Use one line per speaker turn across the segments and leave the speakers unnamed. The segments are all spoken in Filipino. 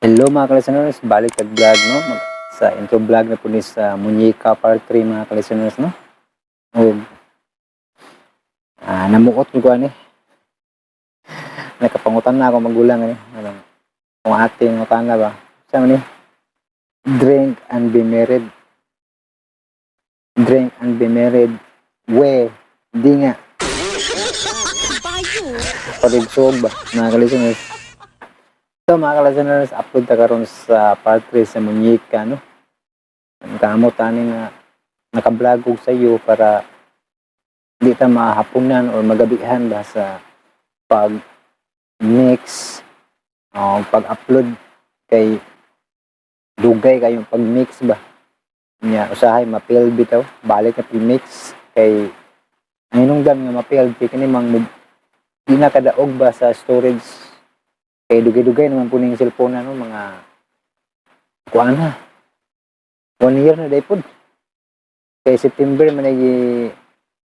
Hello mga ka-listeners, balik tag vlog no. Sa intro vlog na po ni sa Muñeca Part 3 mga ka-listeners no. O namuot ko ani. Nakapangutan na ako magulang ani. Ano, kung ating utana ba. Sa ni drink and be married. Drink and be married. We, di nga. Parigsog ba mga ka-listeners. So mga ka-listeners, upload ta karon sa part 3 sa Muñeca no. Ang kamot ani nga naka-vlog ko sa iyo para di ta mahapunan or magabihan ba sa pag-mix o pag-upload kay dugay kayong pag-mix ba. Nya usahay ma-fail bitaw, balik na pag-mix kay ang hinungdan nga ma-fail kini mang di na kadaog ba sa storage kay dugay-dugay naman po ning cellphone no mga kuan na 1 year na daypod kay September man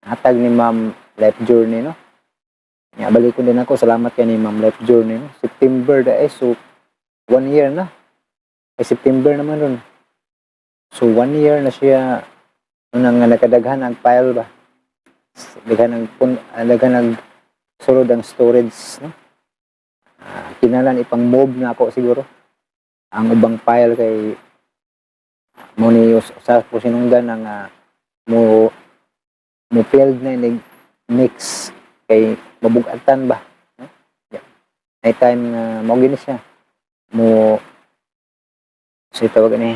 hatag ni Ma'am Life Journey no. Nya balik ko din ako, salamat kay ni Ma'am Life Journey no. September so 1 year na. Kay September naman ron. So 1 year na siya nang nakadaghan ang file ba. Daghan ang sulod ang storage no. Kinalan ipang move na ako siguro. Ang ubang file kay mo ni sa ko sinungdan ang mo failed na inig mix kay mabugatan ba no? Yeah. Ay time na mo gini siya mo sa tawag ni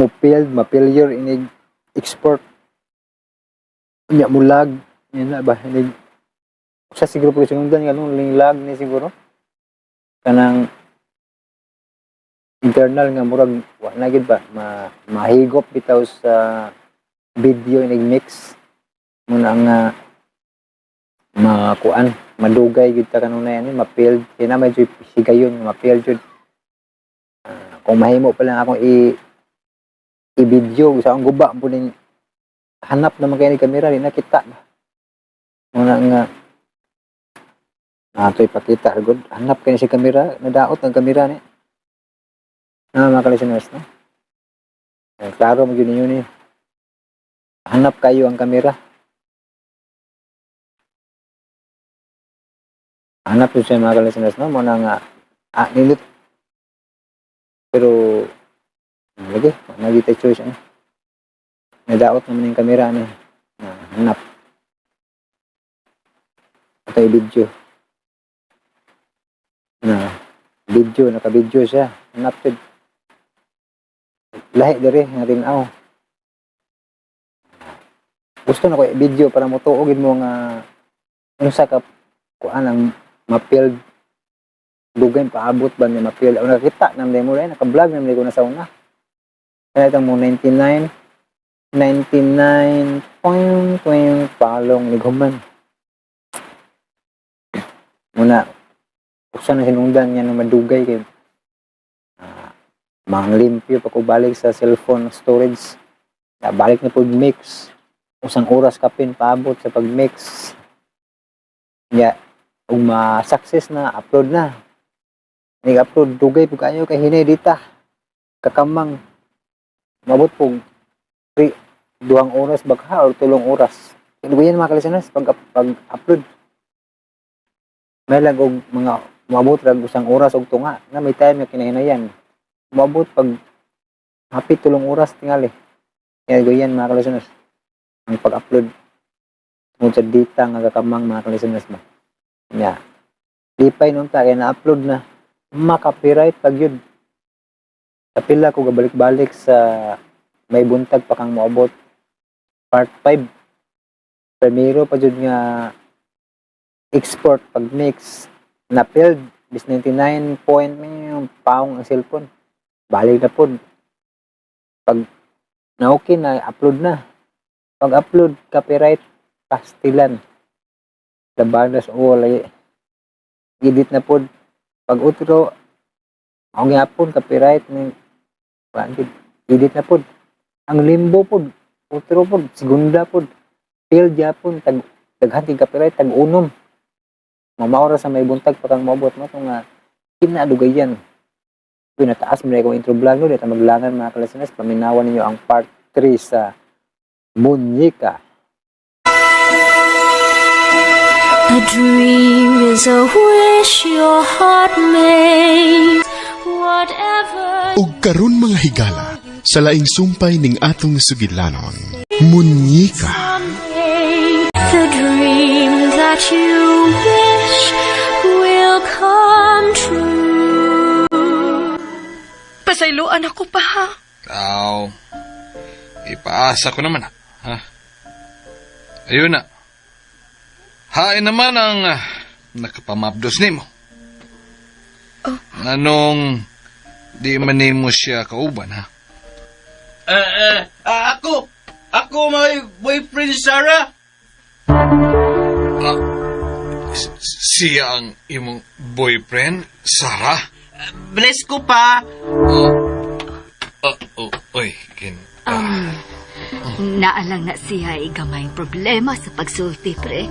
mo failed ma-failure inig export nya mo lag yan na ba inig sa siguro po sinungdan nga nung lag ni siguro kanang internal nga murag wa na gid ba mahigop bitaw sa video inig mix muna ang makuan madugay gid ta kanunay ani ma-failed kay na medyo higayon ma-failed jud kung mahimo pa lang akong i-video sa ang guba po ning hanap naman kay ni kamera di nakita ba muna nga atoy pakita gud hanap kay si kamera nadaot ang kamera ni mga ka-listeners no klaro mo gyud ninyo ni hanap kayo ang kamera hanap yun siya mga ka-listeners no muna nga nilit pero lagi nagita choice ano nadaot naman yung kamera ni hanap atay video naka-video siya hanap yun lahi diri nga tinaw gusto na ko i-video para mo tuogin mo nga unsa ka kuan ang ma-failed dugay paabot ba ni ma-failed o nakita namday mo rin naka-vlog namday ko na sa una kaya itong mo 99 point palong lighuman muna usa na sinungdan niya na madugay kay manglimpyo pa ko balik sa cellphone storage balik na po mix usang oras kapin paabot sa pag-mix ya kung ma-success na upload na nag-upload dugay po kayo kay hinay dita kakamang mabot po 2 oras bagha or 3 oras ano ba yan mga ka-listeners pag-upload may lang og mga mabot rag usang oras og tunga na may time na kinahinayan mabot pag hapit 3 oras tingali kaya ganyan mga ka-listeners ang pag-upload tungod sa data nga kakamang mga ka-listeners ba nya lipay nung ta kaya na-upload na maka-copyright pag yun kapila ko gabalik-balik sa may buntag pa kang moabot part 5 primero pa jud nga export pag mix na failed bis 99 point may paong ang cellphone balik na pod pag na okay na upload na pag upload copyright pastilan labanas o lagi edit na pod pag utro ang gyapon copyright ni edit na pod ang limbo pod utro pod segunda pod fail gyapon daghan tig copyright tag unom mamaura sa may buntag pa kang maabot mo nga kinadugayan. Kung nataas mo na akong intro vlog no, dito maglangan mga kalasinas, paminawan ninyo ang part 3 sa Muñeca.
A dream is a wish your heart made. Whatever
ug karon mga higala sa laing sumpay ning atong sugidlanon. Muñeca.
someday, the dream that you wish will come true.
Pasayloan ako pa, ha?
Aw, ipaasa ko naman, ha? Ayun na. Hain naman ang nakapamabdos nimo.
Oh.
Anong di man nimo siya kauban, ha?
Ako may boyfriend, Sarah.
Siya ang imong boyfriend, Sarah?
Bless ko pa.
Oy, kin...
Naalang na siya ay gamayng problema sa pagsulti, pre.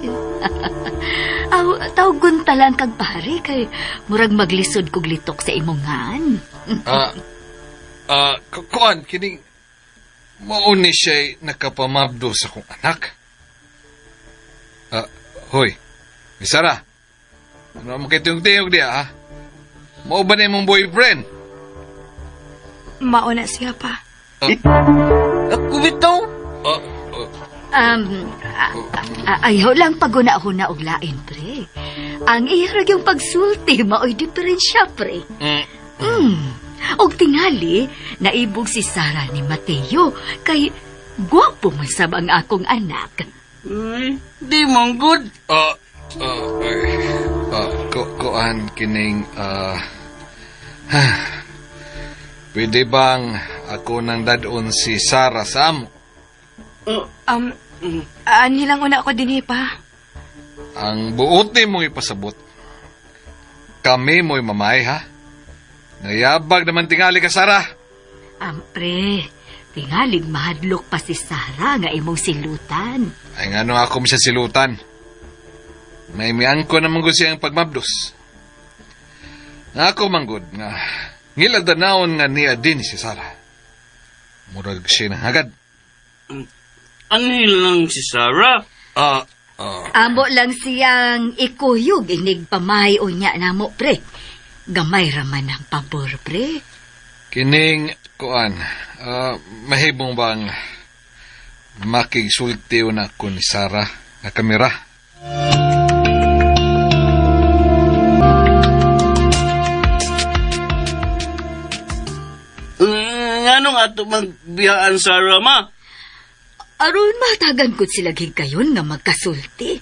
Tawgon talang kag pare kay murag maglisod kog litok sa imongan.
Kuan, kining... Mauni siya'y nakapamabdo sa kong anak. Hoy, Miss Sarah, ano mo kitiyong-tiyog diya, ha? Mao ba na imong boyfriend?
Mauna siya pa.
Ako bitaw.
Ayaw lang paguna-huna og lain, pre. Ang iharag yung pagsulti, mao'y diferensya, pre. Og tingali, naibog si Sarah ni Mateo, kay gwapo man sab ang akong anak.
Di mong good.
Kuan, kining, pwede bang ako nang dadon si Sarah sa amo?
Nilang una ako din, pa.
Ang buot ni mong ipasabot. Kami mo'y mamay, ha? Nayabag naman tingali ka, Sarah.
Pre, tingalig mahadlok pa si Sarah nga imong silutan.
Ay nga nung ako siya silutan. Naimian ko naman ko siyang pagmabdos. Nga ako manggod nga ngilagdanaon nga niya din si Sarah. Murag siya nang hagad.
Anhil lang si Sarah.
Amo lang siyang ikuyog inig pamahayo niya na mo, pre. Gamay raman ang pabor, pre.
Kining, kuan, mahibong bang makigsultiw na ko ni Sarah na kamera?
Anong ato magbiyaan, Sarah, ma?
Aron matagan ko sila kayon nga magkasulti.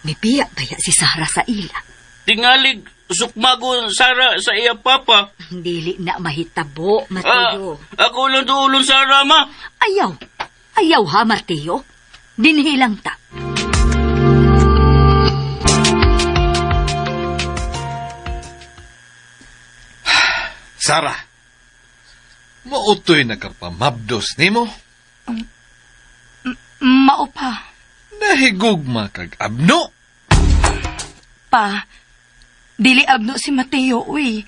Mipiya baya si Sarah sa ila.
Tingalig sukmago, Sarah, sa iya papa.
Dili na mahitabo, Mateo.
Ako lang doon, Sarah, ma.
Ayaw. Ayaw ha, Mateo. Dinhilang ta.
Sarah, mautoy nakapamabdos nimo?
Mao pa.
Nahigugma kag abno?
Pa, dili abno si Mateo, uy.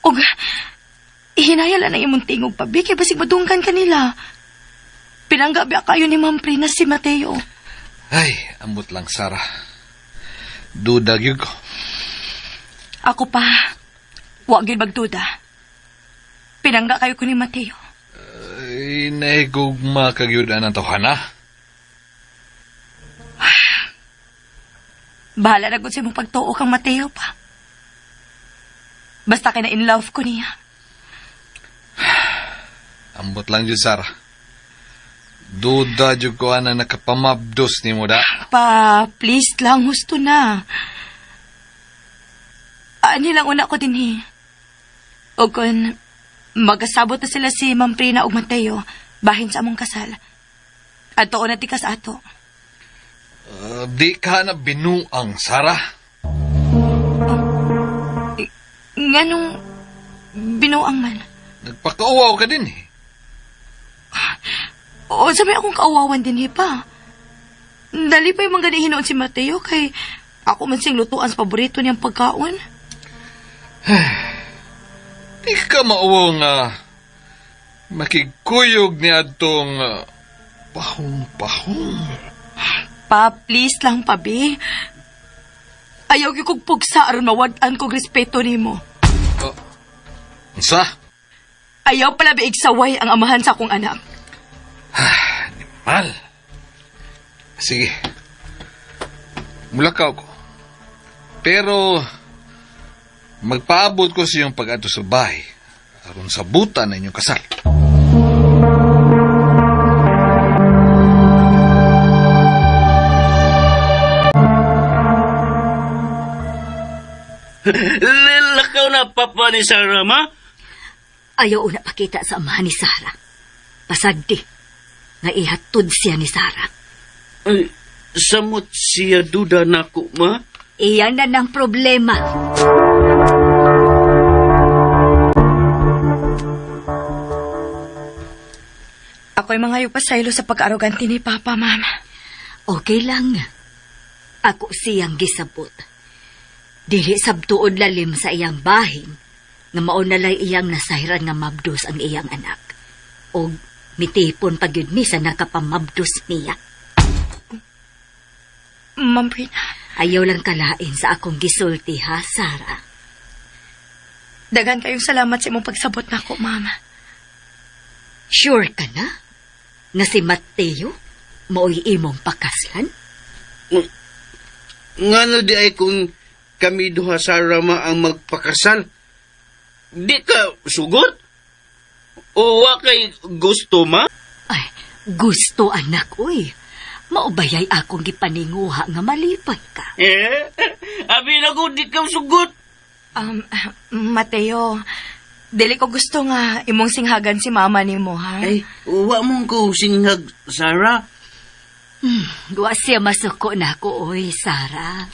Og, ihinayala na imong tingog pa, kay basig madungkan kanila. Pinanggabi kayo ni Ma'am Pri na si Mateo.
Ay, ambot lang, Sarah. Dudag yun ko.
Ako pa, wag yun magduda. Pinangga kayo ko ni Mateo.
Ay, nahigugma kag yun ang tawhana.
Bahala na gud sa imong pagtuo kang Mateo pa. Basta kay na in love ko niya.
Ambot lang yun, Sarah. Duda yun ko na nakapamabdos ni mo da.
Pa, please lang, husto na. Ani lang una ko din O kung magasabot na sila si Ma'am Prina o Mateo, bahin sa among kasal. At tuon na tikas ato.
Di ka na binuang, Sarah.
Nganong binuang man.
Nagpakauaw ka din eh.
O sabi akong kaawawan din pa. Dali pa yung mga ganihinoon si Mateo kay ako man sing lutuan sa paborito niyang pagkaon.
Ay, ambot lang, Sarah. Duda yun ko na nakapamabdos ni mo da.
Ani lang una ko din. O kung magasabot na sila si Ma'am Prina o Mateo, bahin sa among kasal. At tuon na tikas ato. Nganong binuang man.
Nagpakauaw ka din eh. Di ka mauwo nga makikuyog ni adtong pahong-pahong.
Pa, please lang, pabi. Ayaw yung kong pugsa aron mawadan kong respeto nimo.
Unsa?
Ayaw pala biig saway ang amahan sa akong anak.
Mal. Sige. Mulakaw ko. Pero magpaabot ko sa iyong pag-adto sa bahay aron sabutan na inyong kasal.
Lakaw na papa ni Sarah, ma?
Ayaw una pakita sa amahan ni Sarah. Pasagdi nga ihatod siya ni Sarah.
Ay, samot siya duda na ko, ma?
Iyan na ng problema.
Ako'y mangayo pa saylo sa pag-aroganti ni Papa, Mama.
Okay lang. Ako siyang gisabot. Dili sabtuod lalim sa iyang bahin, nga maunalay iyang nasayran nga mabdos ang iyang anak. O mitipon pagyud mi sa nakapamabdos niya.
Ma'am Brina,
Ayaw lang kalain sa akong gisulti ha, Sarah.
dagan kayong salamat sa imong pagsabot na ako, Mama.
Sure ka na? Na si Mateo mao'y imong pakaslan?
Nga na di ay kung kami duha Sarah ma ang magpakasal. Di ka sugot? O wa kay gusto, ma?
Ay, gusto anak, uy. Maubayay akong gipaninguha nga malipay ka.
Abi na ko, di ka sugot.
Mateo, dili ko gusto nga imong singhagan si Mama nimo, ha?
Ay, wa mong ko singhag, Sarah.
Wa siya masuko na ako, uy, Sarah.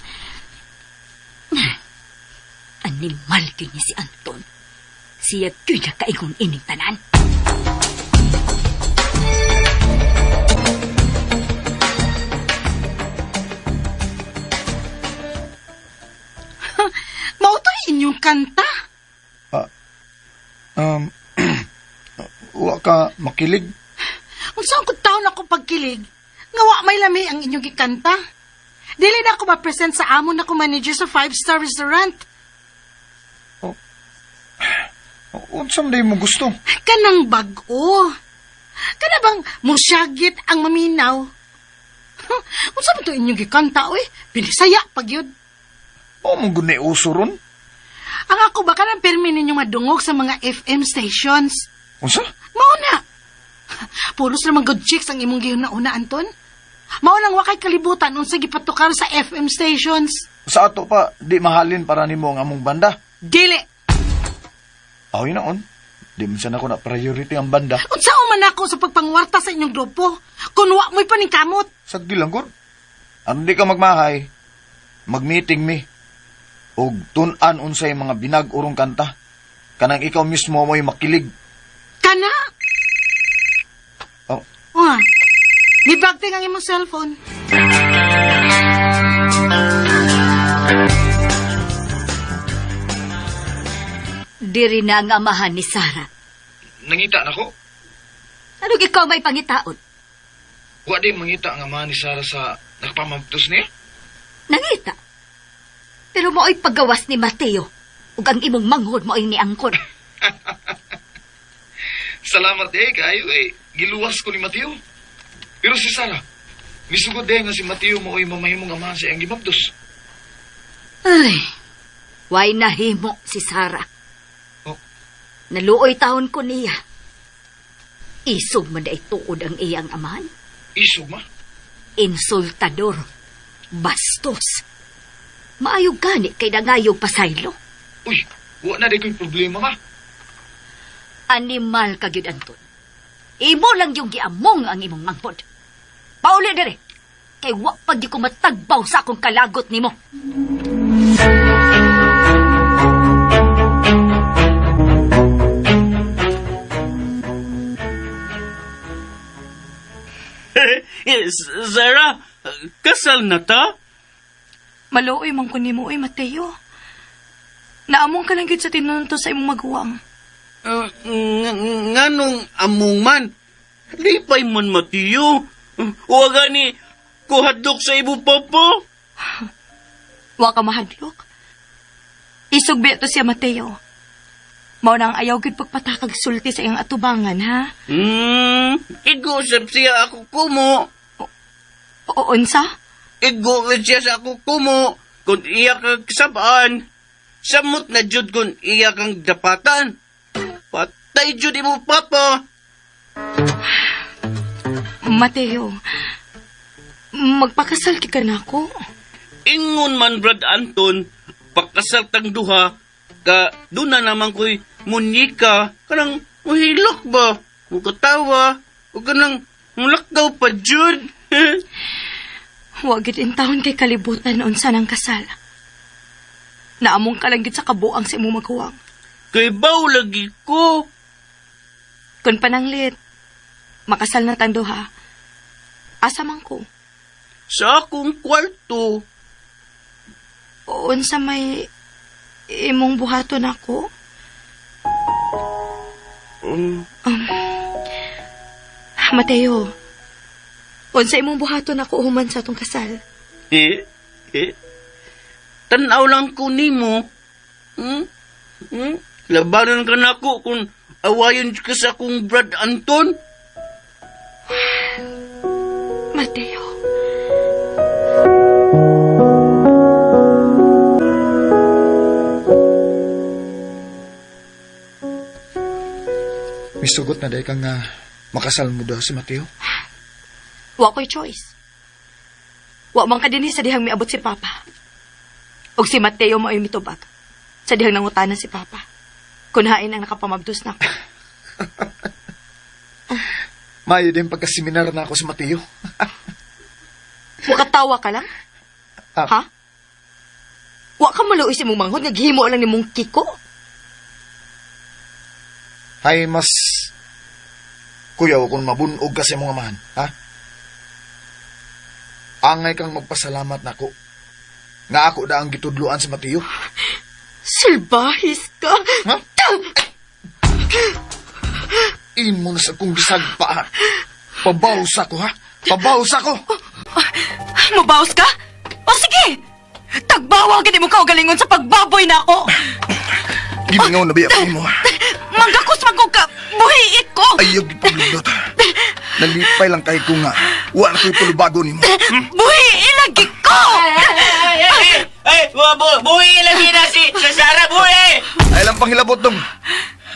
Animal kini si Anton. Siya kaya na kaingon ining tanan.
Mao to inyong kanta.
Wa ka makilig.
Unsa ko taon ako pagkilig? Nga wa may lami ang inyong gikanta. Dili na ako ma-present sa amon ako manager sa 5-star restaurant.
Unsam day mo gusto?
Kanang bag-o. Kana bang musyagit ang maminaw? Unsa man to inyong gikanta, oy? Binisaya pagyud.
O mong gunay uso ron?
Ang ako ba kanang permi ninyong madungog sa mga FM stations?
Unsa?
Mao na. Pulos naman good chicks ang imong gihuna-una, Anton. Mao nang wakay kalibutan unsa gipatukar sa FM stations.
Sa ato pa, di mahalin para nimo ang among banda.
Dili.
Ahoy naon. Di man siya na priority ang banda.
Unsa man ako sa pagpangwarta sa inyong grupo? Kung wa mo'y paningkamot.
Sagdi lang, Gor. Ano di ka magmahay? Mag-meeting mi. O tun-an unsay mga binag-urong kanta. Kanang ikaw mismo mo'y makilig.
Kana?
Oh,
May bagting ang imong cellphone.
Diri na ang amahan ni Sarah.
Nangita na ko.
Ano ikaw may pangitaon?
Wa di mangita ang ama ni Sarah sa nakapamabdos niya.
Nangita. Pero mao'y paggawas ni Mateo. Ug ang imong manghod mao'y ni Angkon.
Salamat kayo giluwas ko ni Mateo. Pero si Sarah, misugod nga si Mateo mao'y mamahimong amahan sa iyang gimabdos.
Ay, why nahimo si Sarah?
Oh.
Naluoy taon ko niya. Isog man day tuod ang iyang amahan.
Isog ma?
Insultador. Bastos. Maayog gani kay dangayog pasaylo.
Uy, wa na di ko'y problema ma.
Animal ka gyud Anton. Imo lang yung giamong ang imong mangpod. Pauli dire. Kay wa pa di ko matagbaw sa akong kalagot nimo.
Sarah, kasal na ta?
Maluoy man ko nimo, Mateo. Naamong ka lang gid sa tinunto sa imong maguwang.
Nganong among man? Lipay man, Mateo. Huwag gani, kuhadlok sa ibo papa.
Wa ka mahadlok. Isugbi to siya, Mateo. Mao nang ayaw gid pagpatakag sulti sa iyang atubangan, ha?
Igusap siya ako kumo.
O unsa?
Igusap siya sa ako kumo. Kung iya kang sabaan, samot na jud kung iya kang dapatan. Patay jud mo, papa.
Mateo, magpakasal ka na ako.
Ingon man, Brad Anton, pakasal tang duha, ka doon na naman ko'y munika, kanang mahilak ba? O katawa, o kanang mulakaw pa jud.
Huwag gid in taon kay kalibutan unsa nang kasal. Naamong ka lang gid sa kabuang sa imong maguwang.
Kay baw lagi ko.
Kun pananglit, makasal na tang duha. Asa man ko?
Sa akong kwarto.
O unsa may imong buhaton ako? Mateo, unsa imong buhaton ako human sa atong kasal?
Tanaw lang ko nimo. Labanan ka na ako kung awayon ka sa akong Brad Anton.
Mateo.
Misugot na dahil kang makasal mo daw si Mateo.
Wa ko'y choice. Wa man ka din sa dihang miabot si Papa. Og si Mateo mo ay mitubag. Sa dihang nangutanan si Papa. Kunhain ang nakapamabdos na ako.
Mayo din pagkaseminar na ako si Mateo.
Wakatawa ka lang? Ha? Wa ka maluoy si mong manghod, naghimo lang ni mong kiko.
Hay mas kuyaw kung mabunog ka sa mga man, ha? Angay kang magpasalamat na ako. Nga ako da ang gitudluan si Mateo.
Salbahis ka!
Ha? Imo na sa kong gisagpa, ha? Pabaws ako, ha? Pabaws ako!
Mabawas ka? O sige! Tagbawa ka mo kaugalingon sa pagbaboy na ako!
Gimingaw na biya ko mo, ha?
Manggakos magkog ka! Buhiit ko!
Ayaw gipagulot. Nalipay lang kahit ko nga. Wala ko'y tulubago ni mo.
Buhiit lagi ko!
Buhi lagi na si Sarah, buhi!
Ay lang panghilabot dong.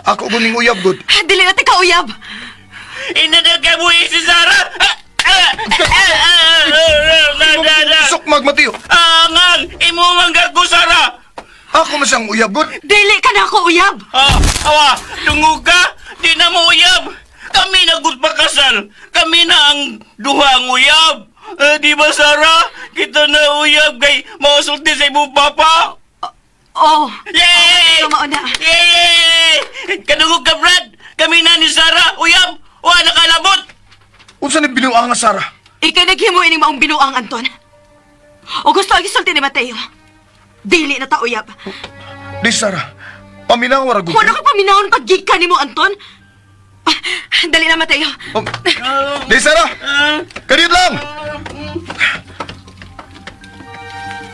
Ako guning uyab, good.
Dili natin ka uyab!
Inadag ka buhi si Sarah!
Sukmag, Mateo.
Angal! Imo manggar ko, Sarah!
Ako masang uyab, good.
Dili ka na ako uyab!
Awa, tungog ka! Di na mo uyab! Kami na gutpakasal! Kami na ang duha ang uyab! Di ba, Sarah? Kita na uyab kay mausulti sa imong papa!
Oh!
Yay!
Tumaon na.
Yay! Kadungog ka, Brad! Kami na ni Sarah! Uyab! Wa nakalabot!
Unsa ni binuang nga, Sarah?
Ikay naghimo ining maong binuang, Anton. O gusto ang isulti ni Mateo. Dili na ta uyab.
Di, Sarah. Paminaw, wara, good.
Wala ka paminahon pag-gika ni mo, Anton. Dali na, Mateo.
Oh. Di, Sarah. Kanit lang.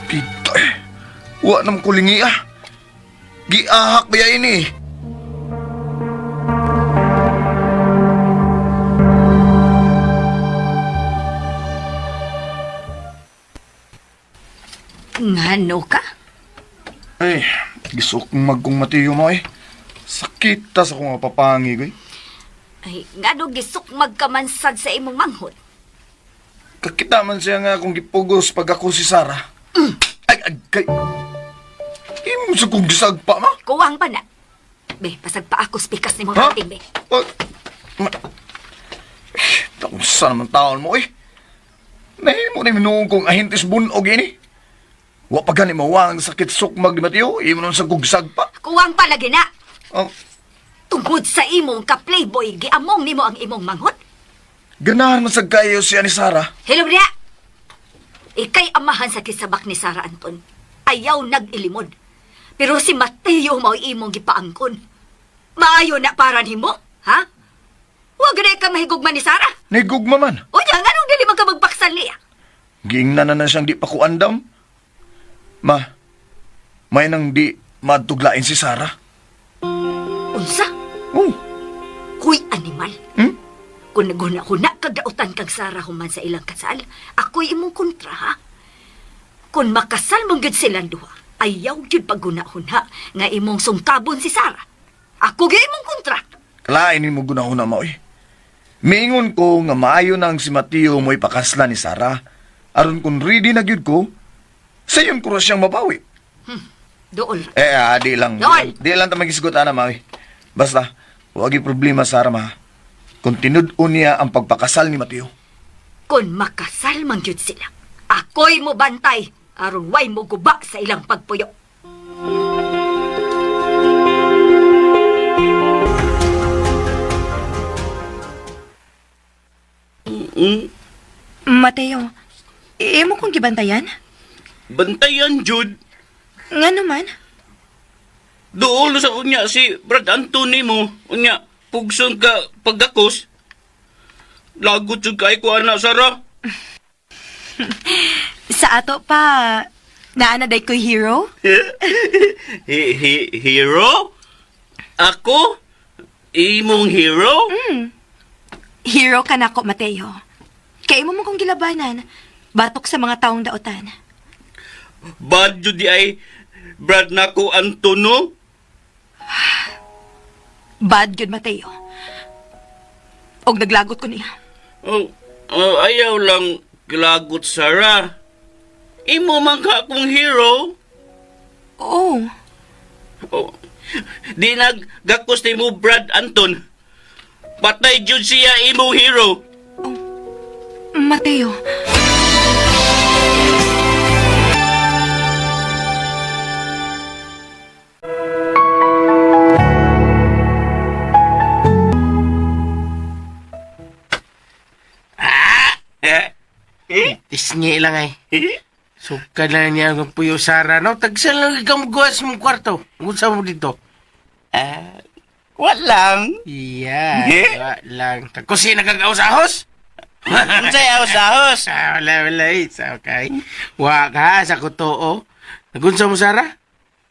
Pito eh. Wa nam kulingi ah. Giahak ba ini?
Ngano ka?
Ay, gisok magkong Mateo mo eh. Sakit ta sa kong mapapangi ko eh.
Ay, ngano gisuk magkamansad sa imong manghod?
Kakita man siya nga akong gipugos pag ako si Sarah. Ay, kay... Imo sa kong gisagpa, ma?
Kuwang pa na. Be, pasag pa ako spikas ni mo
Ha?
rating, be.
Takong sa naman taon mo eh. Nahimo na minuong kong ahintis bunog ini. Wa pa gani mawang sakit sukmag ni Mateo. Imo nun sa kong gisagpa.
Kuwang pa lagi na.
Oh,
Tungkod sa imong ka-playboy, giamong nimo ang imong manghod.
ganahan man sa kayo siya ni Sarah.
Hello, Bria. Ikay amahan sa kisabak ni Sarah Anton. Ayaw nag-ilimod. Pero si Mateo mao imong gipaangkon. Maayo na para nimo, ha? Wa gani ka mahigugma ni Sarah.
Nigugma man.
O nya nganong dili man ka magpaksal niya?
Giingnan na siyang di pa ko andam. Ma, may nang di madtuglain si Sarah.
Unsa?
Oh,
Huy, animal.
hmm?
Kung naguna-huna kagdautan kang Sarah human sa ilang kasal, ako'y imong kontra, ha? Kung makasal mong gid silang duha, ayaw gid pagguna-huna nga imong sungkabon si Sarah. Ako gid imong kontra.
Kalain ni mo gunahuna mo eh. Miingon ko nga maayo nang si Mateo mo'y pakasla ni Sarah. Aron kung ready na gyud ko, sayon ko ra siyang mabawi.
Doon.
Di lang.
Noy!
Di lang ta magisgot ana, Mawi. Basta, huwag problema, Sarah, ma. Kung tinud-on niya ang pagpakasal ni Mateo.
Kung makasal man gyud sila, ako'y mo bantay aron way mo guba sa ilang pagpuyo.
Mateo, imo kong gibantayan?
Bantayan, Jude.
Nga naman?
Doon sa unya si Brad Anthony mo. Unya, pugson ka pagdakos. Lagot jud kay ko ana, Sarah.
Sa ato pa, naanaday ko'y hero?
Hero? Ako? Imong hero?
Hero ka na ko, Mateo. Kaya mo mo kong gilabanan, batok sa mga taong daotan.
Bad jud di ay Brad nako Antono?
Bad good, Mateo. Og naglagot ko niya.
Ayaw lang kilagot, Sarah. Imo man ka akong hero.
Oh,
Di naggakos ni mo Brad Anton. Patay jud siya imo hero.
Mateo.
Tisngi lang ay. Suka na niya ng puyo Sara, no? Tagsan lang ikaw magawas mong kwarto. Unsa mo dito?
Walang.
Iya, lang. Kusina kag usahos?
Unsay ahos-ahos?
Wala. It's okay. Wa ka sa kuto. Nagunsa mo, Sara?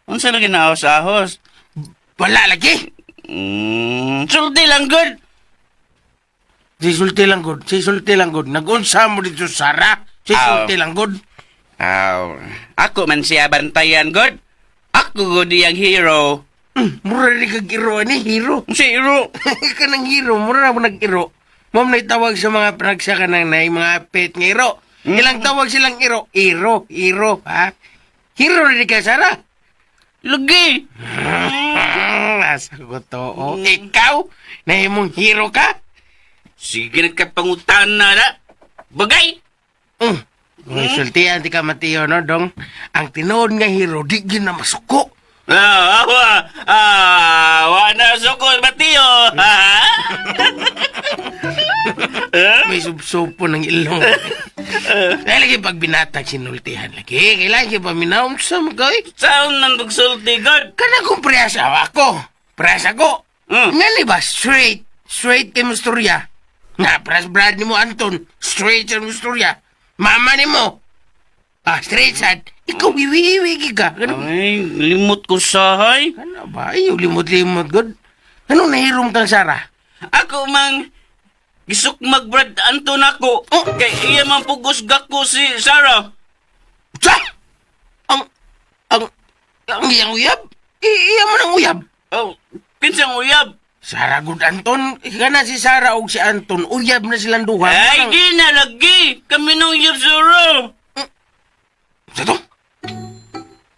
Unsa na ginaahos-ahos?
Wala lagi.
Sulti lang good.
Si sulti lang good. Nagunsa mo dito, Sara? Si sulti lang good.
Ako man siya bantayan good. Ako good yung hero.
Mura rin kag hero ni hero.
Si hero.
Kanang hero, mura na mo nag-hero. Mom na itawag sa mga panagsaka ng mga pet ng hero. Ilang tawag silang hero? Hero, ha? Hero rin ka, Sara?
Lugi.
Nasa ko to. Ikaw? Na imong hero ka?
Sige nagkapangutan na na. Bagay.
Kung sultihan di ka, Mateo, no, dong? Ang tinood nga hero, di gin na masuko.
Wana sukol, Mateo.
May subsupo ng ilong. Kaya lagi pag binatag sinultihan lagi. Kailangan siya paminaw sa mga
Saan nang pagsulti, God?
Kana kong priyasa ako. Priyasa ko. Nga li ba? Straight kay Musturya. Nga, pras Brad ni mo, Anton. Straight sa Musturya. Mama ni mo. Straight sad. Ikaw, wiwi ka.
Ay, limot ko sahay.
Ano ba? Ayaw, limot-limot, God. Anong nahirom kang Sara?
Ako mang gisuk mag-Brad Anton ako. Kay iya man pugos gako si Sarah.
Sa! Ang iyang uyab? Iya mo ng uyab?
Kinsang uyab?
Sara good Anton. Ika na si Sara o si Anton. Uyab na silang duha.
Ay, di na lagi. Kami nang uyab, Sarah.
Sa to?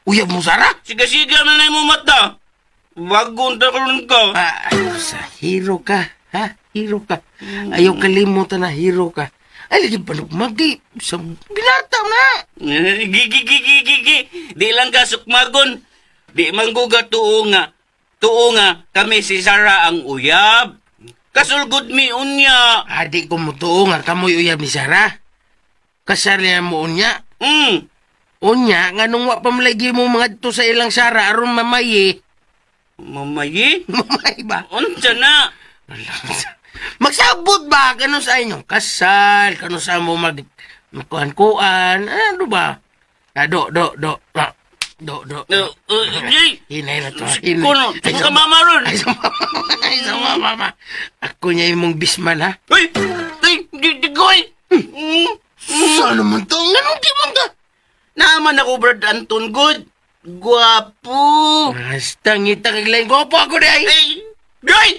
Uyab mo, Sara?
Siga-siga na na mo mata. Bagong takulun ka.
Sa hero ka. Ha? Hero ka. Ayaw kalimutan na hero ka. Ay, lagi palugmagi. Sa binata na.
Gigi. Di lang ka sukmagon. Di mangguga tuo nga. Tuo nga kami si Sarah ang uyab. Kasulgod mi unya.
Di ko mo tuo nga kamoy uyab ni Sara. Kasarya mo unya. Unya, nga nung wa pamlagi mo mga to sa ilang Sara, aron mamayi.
Mamayi?
Mamay ba?
Unsa na?
Magsabot ba? Kano sa inyong kasal? Kano sa mo magkuhan-kuhan? Ano ba? Do.
Jay!
Hinay na to.
Kuno, ka mama ron.
Ay, sa mama. Ako niya yung mong bisman, ha?
Ay, di ko eh.
Saan naman to? Ganun di man ka?
Naman ako, Brad Anton, good. Guwapo.
Basta ngita kaglayin ko po ako di ay.
Ay, Joy!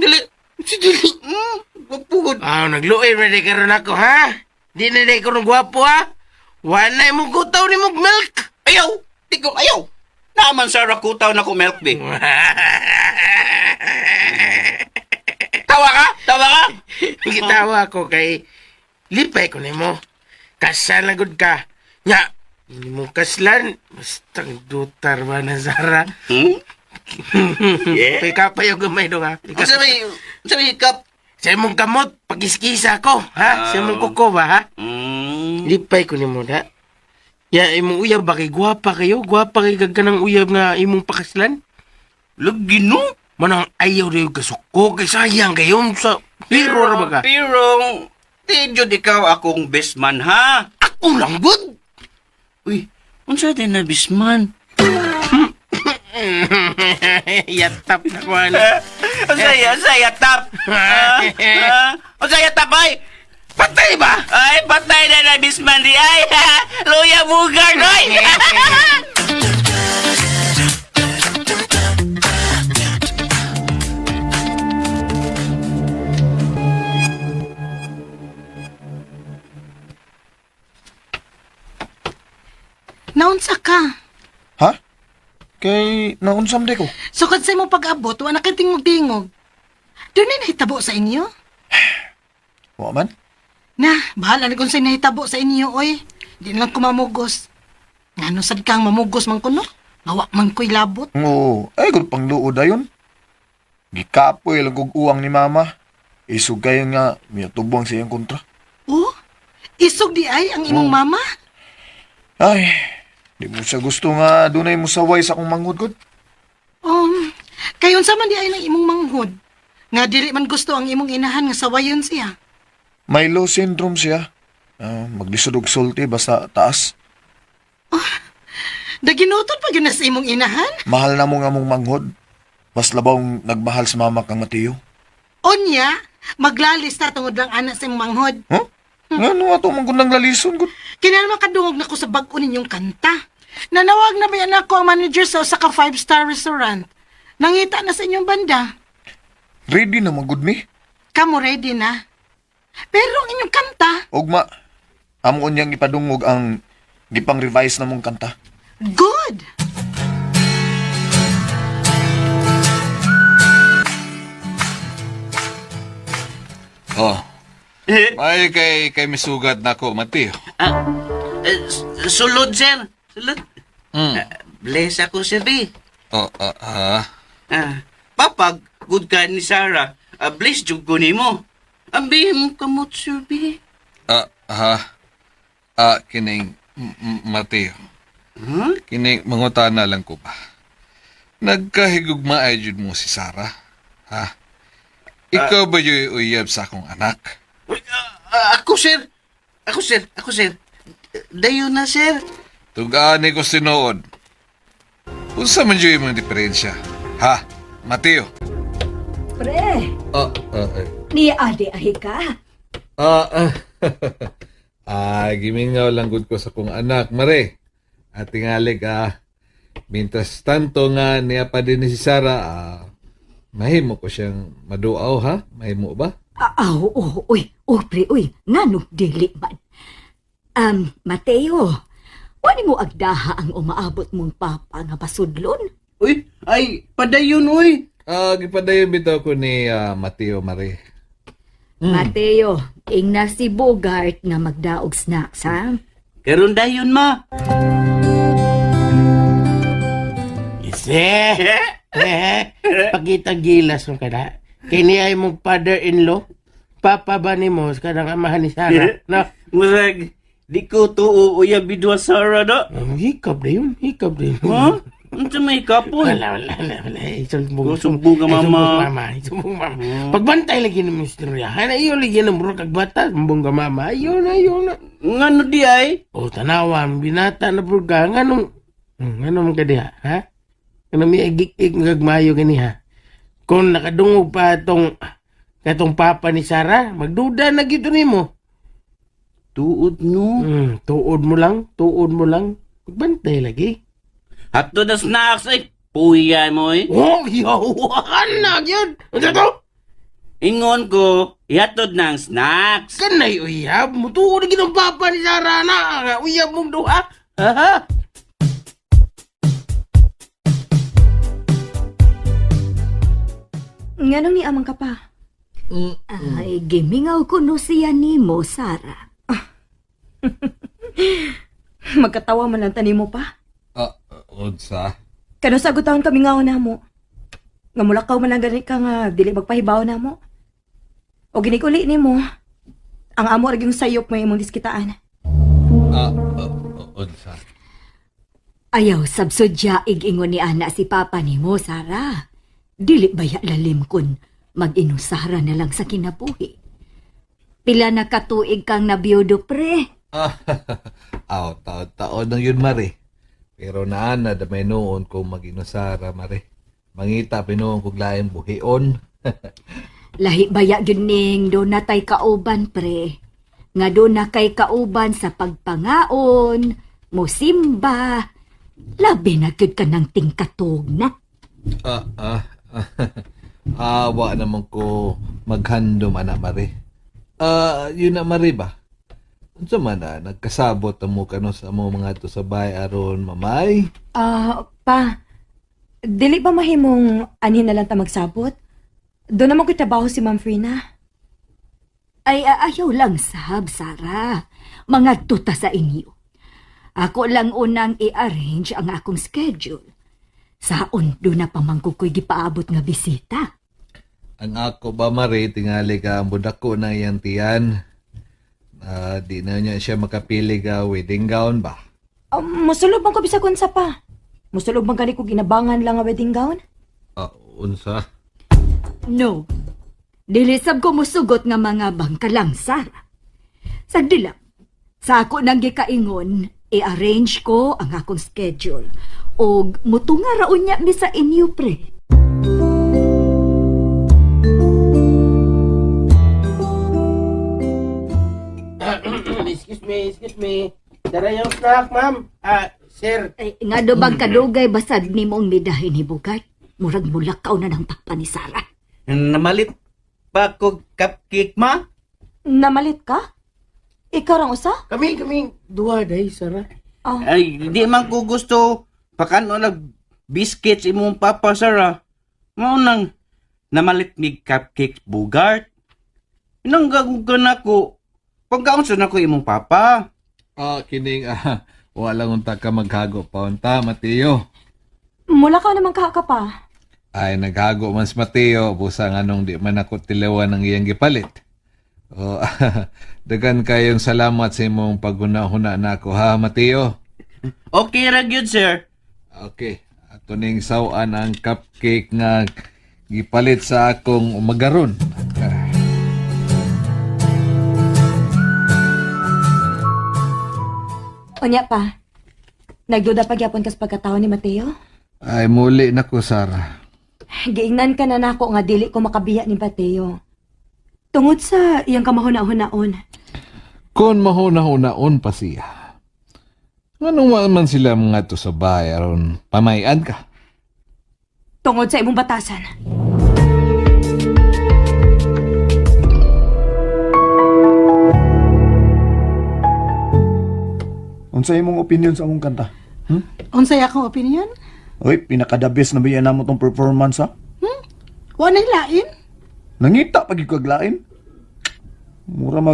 Dili. Si Dili. Guwapo, good.
Nagluoy na di karon ako, ha? Di na di ko nung gwapo, ha? Wala mong kutaw ni mong milk.
Ayaw! Tigol, ayaw! Naman sa rakutaw na ko milk, be. Tawa ka?
Gitawa ko kay lipay ko nimo. Kasal na gud ka. Nya, hindi mo kaslan. Basta dutar ba na Zara?
Yeah.
Kay kapayo gamay do ha.
Sabi, kap.
Sa imong kamot, pagiskisa ko, ha? Sa imong kuko ba, ha? Lipay ko nimo da. Ya, imong uyab ba kay gwapa kayo? Gwapa kay gagkanang uyab nga imong pakaslan?
Lagi no?
Manang ayaw na yung kasuko, kay sayang kayo sa hero ra ba ka?
Pero, tidyo ikaw akong best man, ha?
Ako lang, bud!
Uy, unsa din na best man?
Yatap na ko, ano?
Unsa yatap? Unsa yatap, ay?
Patay ba?
Ay, patay na na best man di, ay! Luya bugar, noy!
Naunsa ka?
Ha? Kay naunsam de ko.
Sukad sa mo pag-abot, wala kay tingog-tingog. Doon na nahitabo sa inyo?
Wa man?
Na, bahala na kung sa'yo nahitabo sa inyo, oy. Di lang ko mamugos. Ngano sad kang mamugos man kuno? Gawa man ko'y labot.
Oo, ay gud pang luod ayon. Gikapoy lang kog uwang ni mama. Isog kayo nga, miyatubang sa iyang kontra.
Oh, isog di ay ang imong mama?
Ay, di mo siya gusto nga dunay mo saway sa akong manghud gud.
Kayon sa man di ay ng imong manghod. Nga dili man gusto ang imong inahan nga sawayon siya.
May low syndrome siya. Maglisod og sulti basta taas.
Daginutod pa yun na sa imong inahan?
Mahal na mo nga mong manghod. Mas labawng nagmahal sa mama kang Mateo.
Onya, maglalis ta tungod lang anak sa imong manghod.
Huh? Nga no ato mong gundang lalison gud.
Kinala makadungog na ko sa bag-o ninyong kanta. Nanawag na ba yan ako ang manager sa usa ka 5-star restaurant? Nangita na sa inyong banda.
Ready na magud mi.
Kamu ready na? Pero ang inyong kanta,
Ugma, amo unyang ipadungog ang gipang revise na mong kanta.
good!
Oh. Ay, kay misugat na ko, Mateo.
Sulod, sir. Sulod. Bless ako, sir, be.
Oh,
Papag, good ka ni Sarah. Bless jug ko ni mo. Abim kamot, sir, be.
Kining Mateo. Kining mangutana lang ko ba? Nagkahigugma ay jud mo si Sarah. Ha? Ikaw ba yung uyab sa akong anak?
Ako, sir. Dayo na, sir.
Tugani ko sinuod. Unsa man yung mga diferensya? Ha? Mateo?
Pre, ni ade ahi ka.
Gimingaw lang gud ko sa kong anak, Mare. At tingalig, mintas tanto nga niya pa din ni si Sarah, mahimo ko siyang maduaw, ha? Mahimo ba?
Pre, ngano dili man. Mateo, wani mo agdaha ang umaabot mong papa nga pasudlon?
Uy, ay, padayon, uy.
Gipadayon bitaw ko ni Mateo, Mare.
Mateo, ingna si Bogart nga magdaog snacks, ha?
Karon dayon, ma.
Pagkita gilas mo ka na. Kini ay mong father-in-law. Papa ba ni mo? Kanang amahan ni Sarah. No?
Murag, Di ko tuo uya bidwa Sara da.
Hikap na yun.
Ha? Ano sa may kapon?
Wala.
Sumbong ka, mama.
Sumbong mama. Pagbantay lagi ng misteriyahan, ayaw lagi ng mura kag bata. Sumbong ka, mama. Ayaw na.
Ngano di ay?
O, tanawan, binata na po ka. Nganong ka diha, ha? Kanang may agik-ik nagagmayo gani, ha? Kung nakadungog pa katong papa ni Sarah, magduda na gito ni mo.
Tuod no.
Tuod mo lang. Pagbantay lagi.
Hato na snacks ay puya mo eh.
Oh, yawan na yun. Ano to?
Ingon ko, ihatod ng snacks.
Kanay uyab, mutuo na ginang papa ni Sarah na. Uyab mong duha. Aha.
Nga ni amang ka pa.
Ay, gimingaw ko no siya ni mo, Sarah.
Magkatawa man lang tanim mo pa.
Unsa?
Kano sagot ang kami nga na mo. Nga mulakaw man lang ganit ka nga, dili magpahibaw na mo. O ginikuli ni mo, ang amo rin yung sayop mo imong diskitaan.
Unsa?
Ayaw sabsudya ingon ni ana si Papa ni mo, Sarah. Dili baya lalim kun mag-inusara na lang sa kinabuhi. Pila na katuig kang nabiyudo, pre.
Taon ng yun, Mari. Pero naana da may noon kung mag-inusara, Mari. Mangita pinuong kong laing buhion.
Lahi baya gining do na tay kauban, pre. Nga do na kay kauban sa pagpangaon, musimba, labi na gud ka ng tingkatog na.
Awa naman ko maghandom, anak Mari. Yun na, Mari ba? Unsa man na, nagkasabot ang mo kano sa mo mga to sa bahay aron, mamay?
Pa, dili ba mahimong anhin na lang ta magsabot? Doon naman ko trabaho si Ma'am Frina.
Ay, ayaw lang sab, Sarah. Mga tuta sa inyo. Ako lang unang i-arrange ang akong schedule. Saon do na pamangko ko'y gipaabot nga bisita.
Ang ako ba, Mari, tingali ka ang budak ko na iyang tiyan. Di na niya siya makapili ka wedding gown ba?
Musulog man ko bisa kunsa pa. Musulog man gani ko ginabangan lang nga wedding gown.
Unsa?
No. Dilisab ko musugot nga mga bangka lang, Sarah. Sagdi lang. Sa ako nang gikaingon, i-arrange ko ang akong schedule. O mutunga raon niya mi sa inyo, pre.
Excuse me. Tara yung snack, ma'am. Sir.
Ay, nga do bang kadugay basad ni mong midahin ni Bugay? Murag mulakaw na ng takpa ni Sarah.
Namalit pa ko cupcake, ma?
Namalit ka? Ikaw rang usa?
Kami, duha day, Sarah.
Ay, di man ko gusto pakano nag biscuits imong papa, Sarah. Mao nang namalit mig cupcake Bugart. Inanggagugan ako. Pagkaunsa na ko imong papa.
Kining, wala unta ka maghago pa unta, Mateo.
Mula ka naman ka pa.
Ay, naghago man si Mateo, busang anong di man ako tilawan ng iyang gipalit. Dagan kayong salamat sa imong paguna-huna na ako, ha, Mateo?
Okay ra gyud, sir.
Okay, ato ning sawan ang cupcake nga gipalit sa akong umagaron.
Unya pa, nagduda pa gyapon kas pagkatao ni Mateo?
Ay, muli na ko, Sarah.
Giingnan ka na nako nga dili ko makabiya ni Mateo. Tungod sa iyang kamahuna-hunaon.
Kung mahuna-hunaon pa siya, anong man sila mga to sa bahay aron pamayan ka?
Tungod sa imong batasan.
Unsay imong opinion sa among kanta?
Unsay akong opinion?
Oy, pinaka-the best na biyan namo tong performance, ha?
Wa na lain?
Nangita pag ikaglain. Mura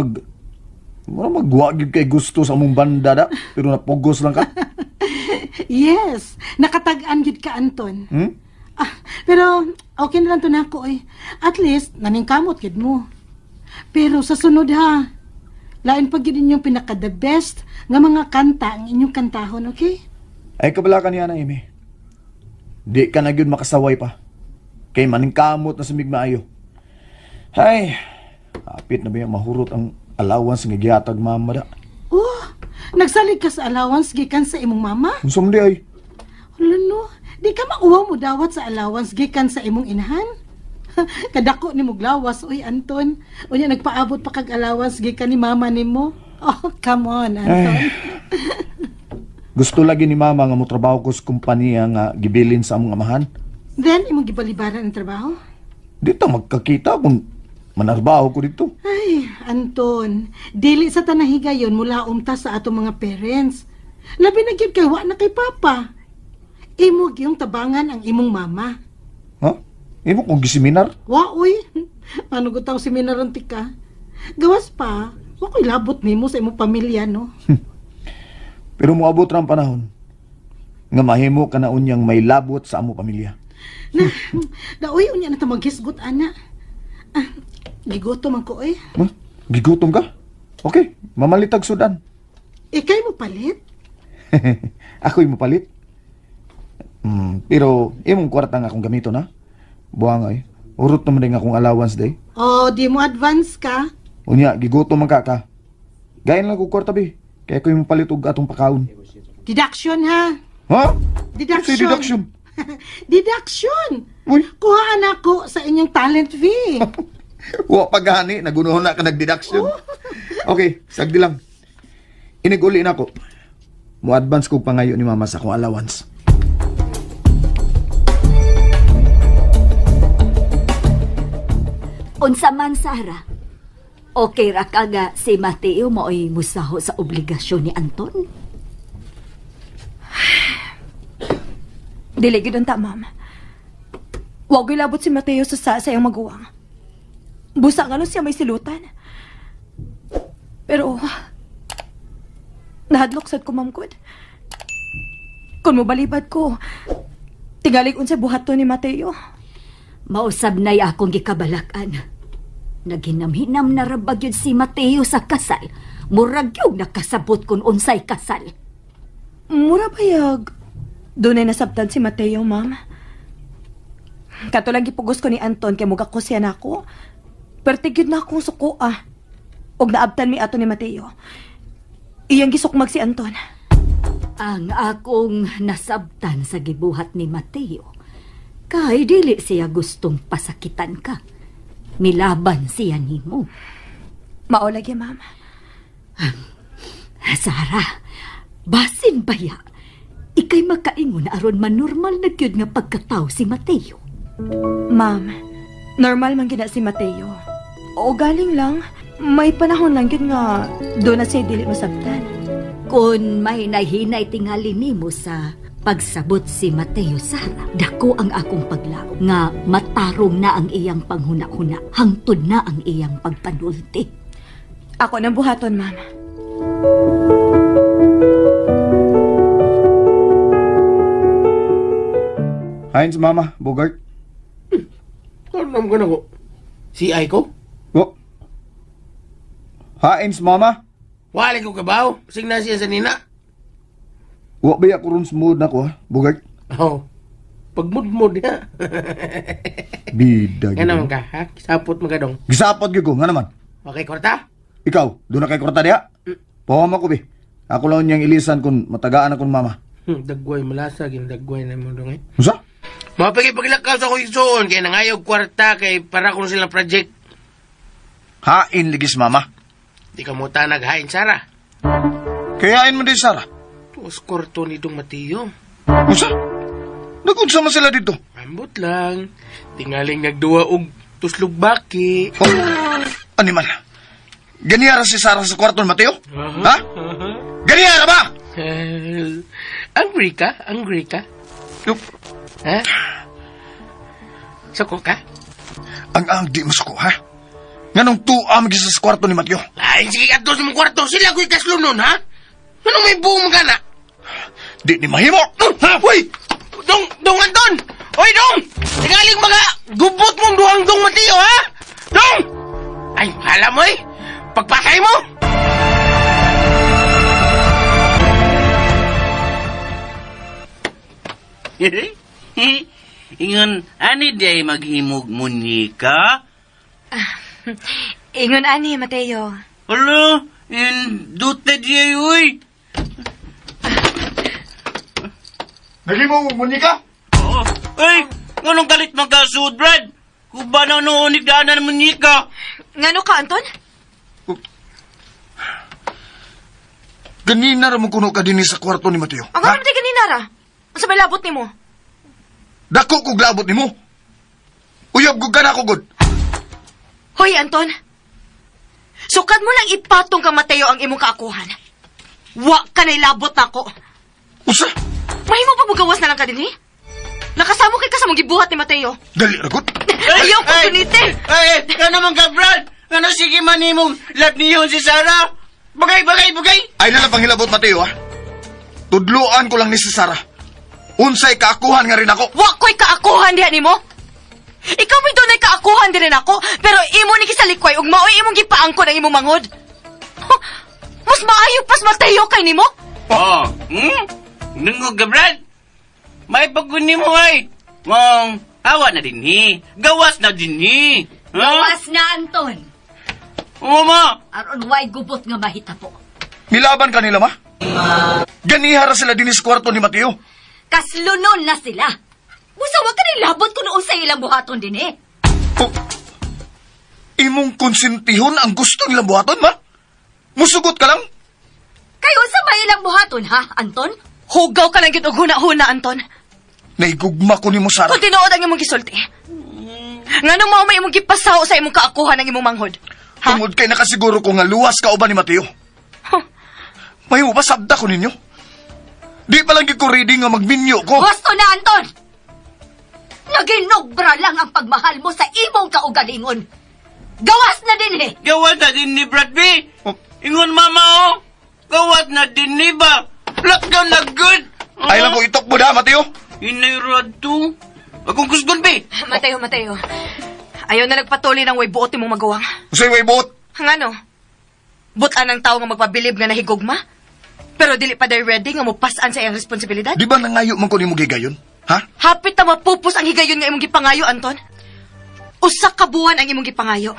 magwagid kay gusto sa among banda da, pero napugos lang ka.
Yes, nakatag-an gid ka, Anton.
Hmm?
Pero okay na lang to nako eh. At least naningkamot gid mo. Pero sa sunod ha, Lain pag yun inyong pinaka-the best nga mga kanta ang inyong kantahon, okay?
Ay kabala ka niya na, Amy. Di ka na yun makasaway pa. Kay maningkamot na samig maayo. Ay, apit na ba yung mahurot ang allowance nga giyatag mama da?
Oh, nagsalig ka sa allowance gikan sa imong mama?
Kung sumdi ay,
Hala no, di ka mauwaw mo dawat sa allowance gikan sa imong inahan? Kadako ni mo glawas, uy Anton. Unya nagpaabot pa kag allowance gikan ni mama nimo. Oh, come on, Anton.
gusto lagi ni mama nga mo trabaho ko sa kumpanya nga gibilin sa among amahan.
Then, imong gibalibaran ang trabaho?
Dito magkakita kung manarbaho ko dito.
Ay, Anton, dili sa tanahigayon mula umta sa atong mga parents. Labi na gyud kay wa na kay papa. Imo gyung tabangan ang imong mama.
Ha? Imo kong giseminar?
Wa uy. Ano gutaw seminar ka? Gawas pa, wa ko'y labot nimo sa imong pamilya, no?
Pero moabot ra ang panahon nga mahimo ka na unyang may labot sa amo pamilya.
Na uy unya na ta maghisgot ana. Ah, gigoto man ko eh.
Ha? Gigutom ka? Okay, mamalitag sudan.
Ikay mo palit?
Ako'y mapalit. Pero imong kwarta nga akong gamito na. Buwang ay. Urot naman din akong allowance day.
Oh, di mo advance ka?
Unya, gigutom man ka. Gayon lang ko kwarta bi. Kaya ko yung palit og atong pakaon.
Deduction ha?
Ha?
Deduction.
Say deduction.
Deduction!
Uy,
Kuhaan ako sa inyong talent fee.
wa pagani, nagunuhon na ka nag-deduction. Okay, sagdi lang. Iniguli na ko. Mo-advance ko pa ngayon ni mama sa akong allowance.
Unsa man, Sarah? Okay ra ka nga si Mateo mao'y musaho sa obligasyon ni Anton?
Dili gyud unta, ma'am. Wa gyud labot si Mateo sa iyang maguwang. Busa nga no siya may silutan. Pero nahadlok sad ko, ma'am Kod. Kung mobalibad ko, tingalig unsa buhaton ni Mateo.
Mausab na'y akong gikabalakan. Naghinam-hinam na rabag yun si Mateo sa kasal. Murag yung nakasabot kung unsay kasal.
Mura bayag. Doon ay nasabtan si Mateo, ma'am. Katulang gipugos ko ni Anton kay mugak ko siya na ako. Pertigyod na akong suko Og naabtan mi ato ni Mateo. Iyang gisukmag si Anton.
Ang akong nasabtan sa gibuhat ni Mateo, kay dili siya gustong pasakitan ka. Milaban siya nimo.
Maolag ya, ma'am.
Sarah, basin baya, ikay makaingon na aron manormal na gyud nga pagkatao si Mateo.
Ma'am, normal man gina si Mateo. O galing lang, may panahon lang gyud nga doon na siya dili masabtan.
Kung may nahinay tingali nimo sa pagsabot si Mateo, Sarah, dako ang akong paglaom nga matarong na ang iyang panghuna-huna, hangtod na ang iyang pagpanulti.
Ako nang buhaton, ma'am.
Hines, mama, Bogart.
Alam ko na ko. Si ay ko?
Wo. Hines, mama.
Wala ko kabaw. Sing na siya sa nina.
Wa ba ako ron smooth na ko, ha, Bogart?
Oh. Pagmudmud ha.
Bida.
Nga naman ka, ha? Kisapot magadong.
Gisapot gyud ko, nga naman.
Okay, kwarta?
Ikaw, doon na kay kwarta diha. Pahama ko, bi. Ako lang niyang ilisan kung matagaan akong mama.
Dagway malasa, dagway na mo dong eh.
Usa?
Mapagipagilakaw sa akong isuon, kaya nangayog kwarta, kay para kung silang project.
Hain ligis, mama.
Di ka mo naghain, Sarah.
Kayain mo din, Sarah.
Tuos korto ni Dong Mateo.
Usa? Nag-unsa man sila dito?
Ambot lang. Tingaling nagduwa og tuslog baki.
Oh, animal. Ganiyara si Sarah sa kwarto ni Mateo? Ha? Ganiyara ba?
Angry ka? Angry ka?
Yup.
Ha? Sako ka?
Ang di masuko, ha? Nganong tuwa magisa sa kwarto ni Mateo?
Ay, sige ka to sa mong kwarto. Sila ko'y kaslo nun, ha? Anong may buong magana?
Di ni mahimo!
Ha? Uy! Dong Anton! Uy, Dong! Tingaling mga gubot mong duhang Dong Mateo, ha? Dong! Ay, alam mo eh! Pagpakay mo!
Ingon, ani day maghimog munika?
Ingon ani, Mateo.
Alo, dute di uy.
Nagimo mo ka?
Oh, ay, nganong galit magkasuod, Brad? Kuba na noon igdaanan ng munika.
Ngano ka, Anton?
Ganina ra mo kuno ka din sa kwarto ni Mateo.
Ang ano naman ganina ra? Ang sabay labot ni mo?
Dako kog labot nimo. Uyab gud kana ko gud.
Hoy, Anton. Sukad mo lang ipatong ka, Mateo, ang imong kaakuhan. Wa ka na'y labot na ko.
Usa?
Mahimo pa bugawas na lang ka din, eh? Nakasamo kay ka sa mong gibuhat ni Mateo.
Dali ra gud.
Ayaw ko sunite!
Ay, di ka naman ka, Brad. Ano sige man imong love niyon si Sarah? Bagay.
Ay na lang panghilabot Mateo ha. Tudloan ko lang ni si Sarah. Unsay kaakuhan nga rin ako.
Wa ko'y kaakuhan diha nimo. Ikaw may doon ay kaakuhan din rin ako, pero imo ni kisalikway ug maoy imong gipaangko ng imong manghod. Huh, mas maayo pas Mateo kay nimo.
Oh, nungog ka, Brad. May pagkuni mo ay. Mong, awa na din ni. Gawas na din ni.
Gawas na, Anton.
Mama!
Aron way gubot nga mahita po.
Nilaban ka nila ma? Ganihara sila din sa kwarto ni Mateo.
Kaslunon na sila. Busa, wag ka labot ko noon sa ilang buhaton din eh.
Oh, imong konsentihon ang gusto nilang buhaton ma? Musugot ka lang?
Kayo sa ba ilang buhaton, ha, Anton?
Hugaw ka lang gid og huna-huna, Anton.
Naigugma ko ni mo Sarah.
Kung tinuod ang imong gisulti. Ngano mao may imong gipasaw sa imong kaakuhan ng imong manghod? Ha?
Tungod kay nakasiguro ko nga luwas ka uban ni Mateo.
Huh.
May mo ba sabda ko ninyo? Di pa lang ko ready nga magminyo ko.
Gusto na, Anton! Naginobra lang ang pagmahal mo sa imong kaugalingon. Gawas na din eh!
Gawas na din ni Brad B.
Oh.
Ingon, Mama, oh. Gawas na din ni ba? Lockdown na good.
Ay lang ko itok mo da, Mateo.
Inay rad to. Akong kusgon, B.
Mateo. Ayaw na nagpatuloy ng way buot imong magawang.
Usay way buot.
Ang ano? Butan ang tao nga magpabilib nga nahigugma? Pero dili pa day ready nga mo pasan sa iyang responsibilidad?
Di ba nangayo man ko ni mo gigayon? Ha?
Hapit na mapupos ang higayon nga imong gipangayo, Anton. Usa ka buwan ang imong gipangayo.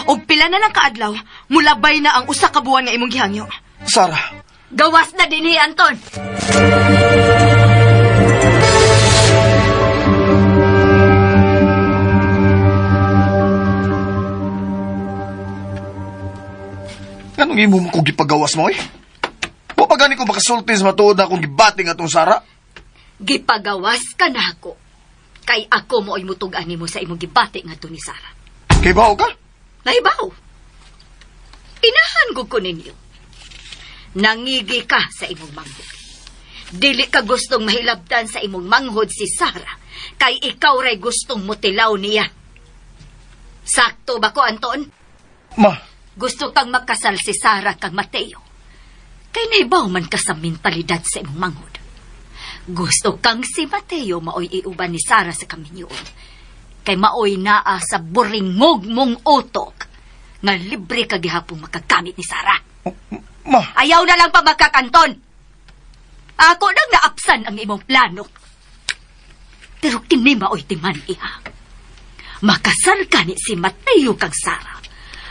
Og pila na ng kaadlaw, mulabay na ang usa ka buwan nga imong gihangyo.
Sarah.
Gawas na din eh, Anton!
Anong imo mo kong gipagawas mo eh? O pagani ko makasulti sa matuod na akong gibating atong Sarah?
Gipagawas ka na ako. Kay ako mo ay mutugan mo sa imong gibati nga to ni Sarah.
Kay bao ka?
Nahibaw. Inahanggog ko ninyo. Nangigi ka sa imong manghod. Dili ka gustong mahilabdan sa imong manghod si Sarah, kay ikaw ray gustong mutilaw niya. Sakto ba ko, Anton?
Ma,
Gusto kang makasal si Sarah kang Mateo. Kay naibaw man ka sa mentalidad sa imong manghod. Gusto kang si Mateo maoy iuban ni Sarah sa kaminyoon. Kay maoy naa sa buringog mong utok nga libre ka gihapong makagamit ni Sarah.
ma,
Ayaw na lang pa magkakanton. Ako nang naapsan ang imong plano. Pero kini maoy timan iha. Makasal ka ni si Mateo kang Sarah.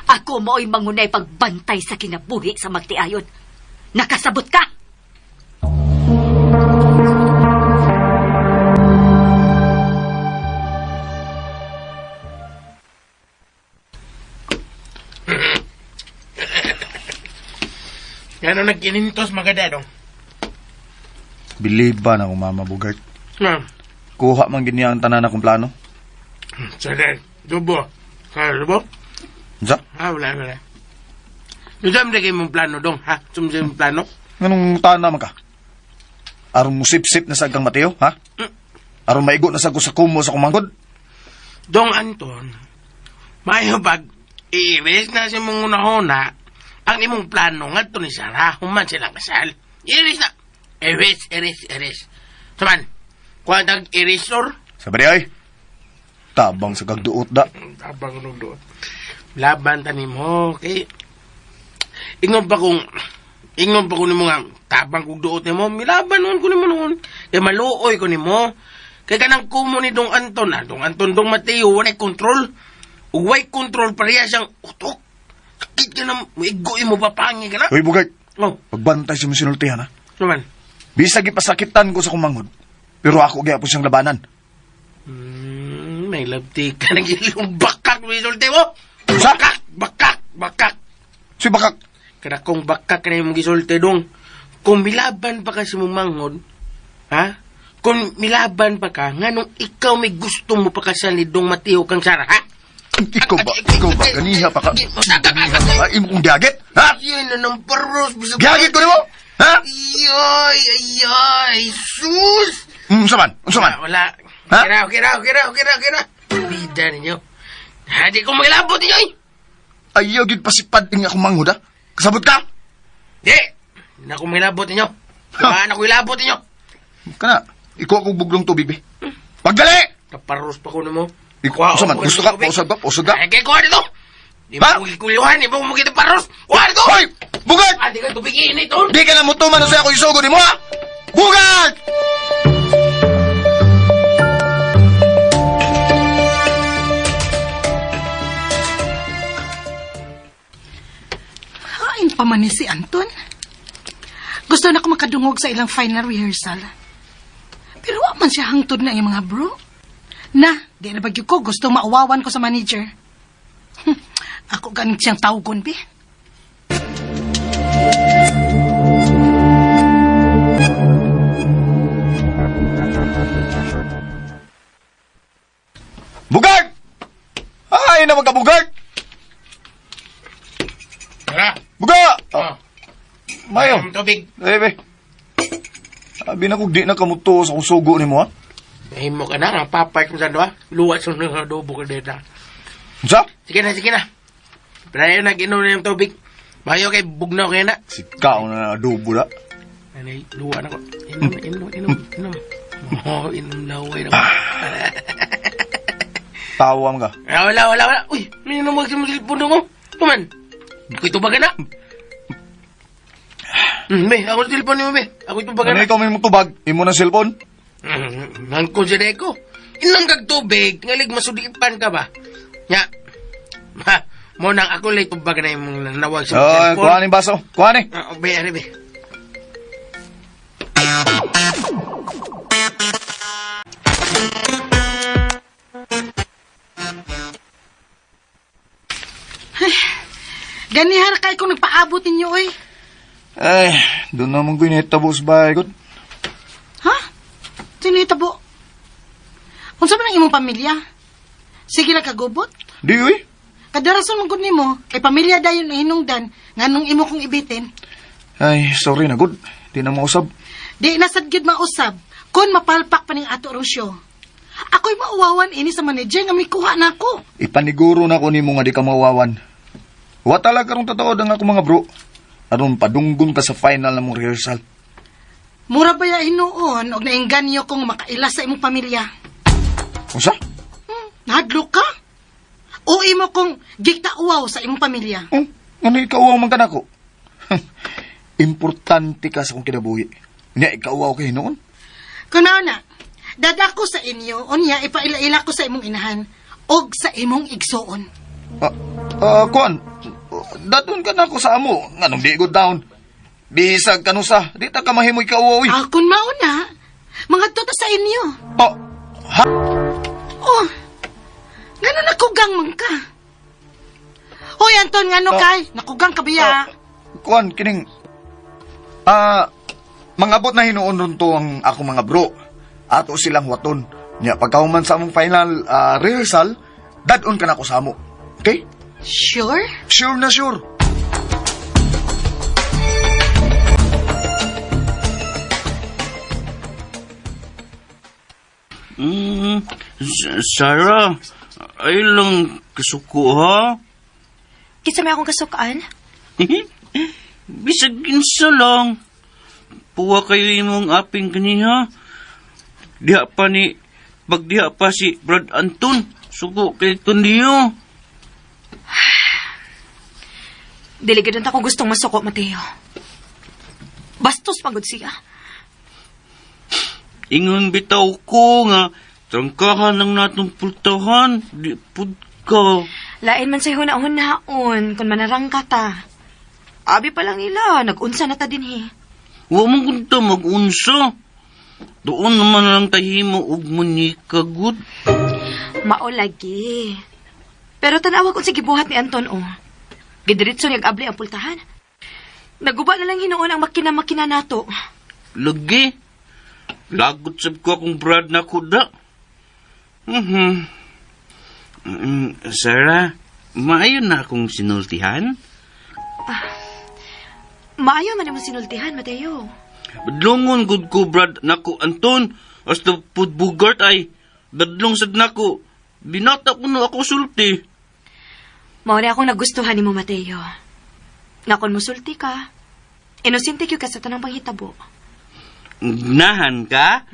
Ako maoy mangunay pagbantay sa kinabuhi sa magtiayon. Nakasabot ka?
Ano nagkinintos mga dadong?
believe ba na akong Mama Bugart?
Kuha
man ganyan ang tanan akong plano?
Sada, dubo. Dubo?
Sa?
Wala. Nudam na kayo mong plano dong, ha? Sumsa mong plano?
Anong tanan man ka? Aron mo sip-sip na sa kang Mateo, ha? Aron maigo na sa ko sa kumo sa kumangkod?
Dong Anton, mayo bag, iiris na si mong unahona ang imong plano nga ito ni Sarah, human silang kasal. Iris na. Iris. Saman, kuha nag-irisor?
Sabi ay, tabang sa kagduot da.
Tabang nung doon. Laban tanim mo, okay? Ingon pa kung Ingon pa ko nimo nga, tabang kong duot ni mo, milaban noon ko nimo noon. Kaya maluoy ko nimo. Kaya kanang kumo ni Dong Anton, Dong Anton, Dong Mateo, wanay kontrol. Ug way kontrol pareha siyang utok. Sakit ka na, muigoy mo papangi ka na.
Uy, Bugay,
Oh,
pagbantay siya mo sinultihan, ha?
naman.
Bisag ipasakitan ko sa kumanghod. Pero ako gaya po siyang labanan.
May labti ka ng ilong bakak mo isulti mo.
Sa?
Bakak.
Si Bakak,
Kada kong bakak ka na yung gisulti dong. Kung milaban pa ka si mong manghod, ha? Kung milaban pa ka, nga nung ikaw may gusto mo pa kasal ni Dong Mateo kang Sara, ha?
ikaw ba, ganiha pa ka? Ay, imo kong gagit, ha?
Yan na ng paros.
Gagit ko nimo, ha?
Ay, sus!
Unsa man?
Wala.
Ha?
Kira. Bida ninyo. Hindi ko magilabot ninyo, eh.
Ayaw gid pasipad ing akong manghod, ha? Kasabot ka?
Di! Hindi ako magilabot ninyo. Saan ako ilabot ninyo?
Kana, ikaw akong buglong tubig, be. Pagdali!
Kaparos pa ko na mo.
Unsa man? Gusto ka? Pausag ka?
Ay, kaya kuha dito! Di
Ha?
mo kuyuhan, di mo makita paros! Kuha dito!
Hoy! Bugad!
Di ka tubig init, oh!
Di ka na mutuman sa ako isugo ni mo, ha? Bugad!
Hain pa man ni si Anton. Gusto na ko makadungog sa ilang final rehearsal. Pero wa man siya hangtod na yung mga bro. Na, di na bagyo ko. Gusto mauwawan ko sa manager. Ako ganit siyang tawgon, be.
Bugad! Ay, na magkabugad!
Tara!
Buga!
Oh.
Mayo.
Tubig.
Be. Sabi na kung di na kamuto sa kung sugo ni mo, ha?
Ay mo ka na, ang papay kung saan doa. Luwas yung adobo ka dito.
Sa?
Sige na. Pero yun, nag-inom na yung tubig. Bayo kay bugnaw kaya na.
Sikaw na adobo na.
Anay, luwa na ko. Inom. Oh, inom na ako.
Tawam ka.
Wala. Uy, may namag sa silpon mo. Tuman. Ako ito baga na. Be, ako sa silpon mo, be. Ako ito baga
Ano
na.
ikaw may mutubag? Imo na cellphone?
Ang konsider ko. Inom kag tubig, ngalig masudipan ka ba? Nya. Ha, mo nang ako lay tubag na yung nawag sa
Oh, kuha ni baso. Kuha ni.
Be.
Ganihan kay kung nagpaabot ninyo, eh.
Ay, doon naman ko initabo sa bahay ko.
Ha? Sino itabo? Kung saan ang imong pamilya? Sige lang kagubot.
Di, uy.
Kadarason mong ni mo, kay pamilya dayon na hinungdan, nga nung imo kong ibitin.
Ay, sorry na, good. Di na mausap.
Di nasad gyud mausab, kun mapalpak pa ning ato Rusyo. Ako'y mauwawan ini sa manager nga may kuha na ako.
Ipaniguro na ko ni mo nga di ka mawawan. Wa talaga rong totoo ang ako mga bro. Aron padunggon ka sa final na mong rehearsal.
Mura ba ya hinuon og naengganyo kong makailas sa imong pamilya?
Usa?
Nahadlok ka? O imo kong gigtauwaw sa imong pamilya?
Ano ikaw man ka na ko? Importante ka sa kong kinabuhi. Nya ikaw kay noon.
Kunaw na, dadako sa inyo, unya ipaila-ila ko sa imong inahan, og sa imong igsoon.
Kuan, dadun ka na ko sa amo. Nganong di good down. Bisag kanusa, di ta ka mahimoy ka uwi.
Kun mauna, mga tota sa inyo.
Ha?
Oh, ngano nakugang man ka? Hoy, Anton, ngano kay? Nakugang ka biya?
Kuan, kining... mangabot na hinuon ron to ang ako mga bro. Ato silang waton. Nya, pagkahuman sa among final rehearsal, dadun ka na ko sa amo. Okay?
Sure?
Sure na sure.
Sarah, ay lang kasuko, ha?
Kitsa may akong kasukaan?
Bisag ginsa lang. Puwa kayo imong aping kaniha. Diha pa pagdiha pa si Brad Anton. Suko kay kundiyo.
Dili gid ako gustong masuko, Mateo. Bastos pagod siya.
Ingon bitaw ko nga, trangkahan lang natong pultahan. Di pud ka.
Lain man sa'yo hunahon kung manarang ka ta. Abi pa lang nila, nag-unsa na ta din
Wa man kunta mag-unsa. Doon naman lang tahimo og munika good.
Mao lagi. Pero tanawa ko sige buhat ni Anton Gidiritso niyag abli ang pultahan. Naguba na lang hinuon ang makina-makina nato.
Lagi. Lagot sab ko akong brad na kuda. Sarah, maayo na akong sinultihan?
Maayo man mo sinultihan, Mateo.
Badlongon good ko brad nako Anton. Hasta pud bugart ay dadlong sad nako. Binata ko na ako sulti.
Mao na akong nagustuhan nimo, Mateo. Nakon mo sulti ka. Inosente ka sa tanang panghitabo.
Gnahan ka?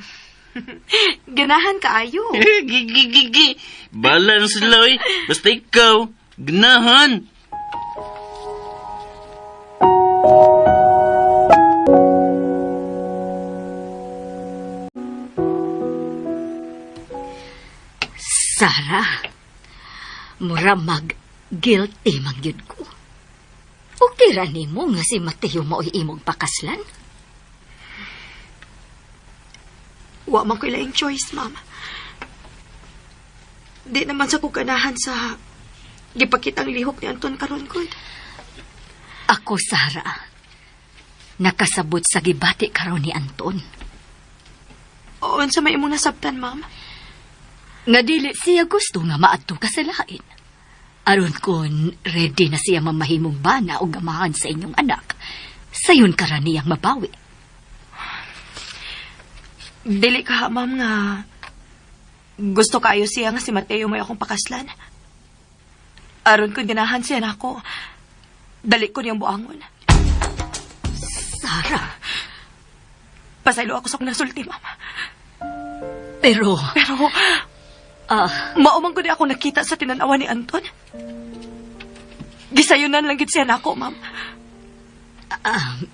Ganahan ka ayo.
Gigi. Balance loy. Basta ikaw. Gnahan.
Sarah, mura mag-guilty magyud ko. Okay ra nimo nga si Mateo mao'y imong pakaslan?
Wa man ko ilaing choice, ma'am. Di naman sa kuganahan sa gipakitang lihok ni Anton karon ko.
Ako, Sarah, nakasabot sa gibati karon ni Anton.
O, sa may imong nasabtan, ma'am.
Nga dili siya gusto nga maadto ka sa lain. Aron kon ready na siya mamahimong bana o gamahan sa inyong anak, sayon ka ra niyang mabawi.
Dili ka, ma'am, nga gusto kayo siya nga si Mateo may akong pakaslan. Aron kung ganahan siya na ako, dali ko niyang buangon.
Sarah,
Pasaylo ako sa kong nasulti, ma'am.
pero
maumang ko di ako nakita sa tinanawa ni Anton. Gisayunan lang gid siya na ako, ma'am.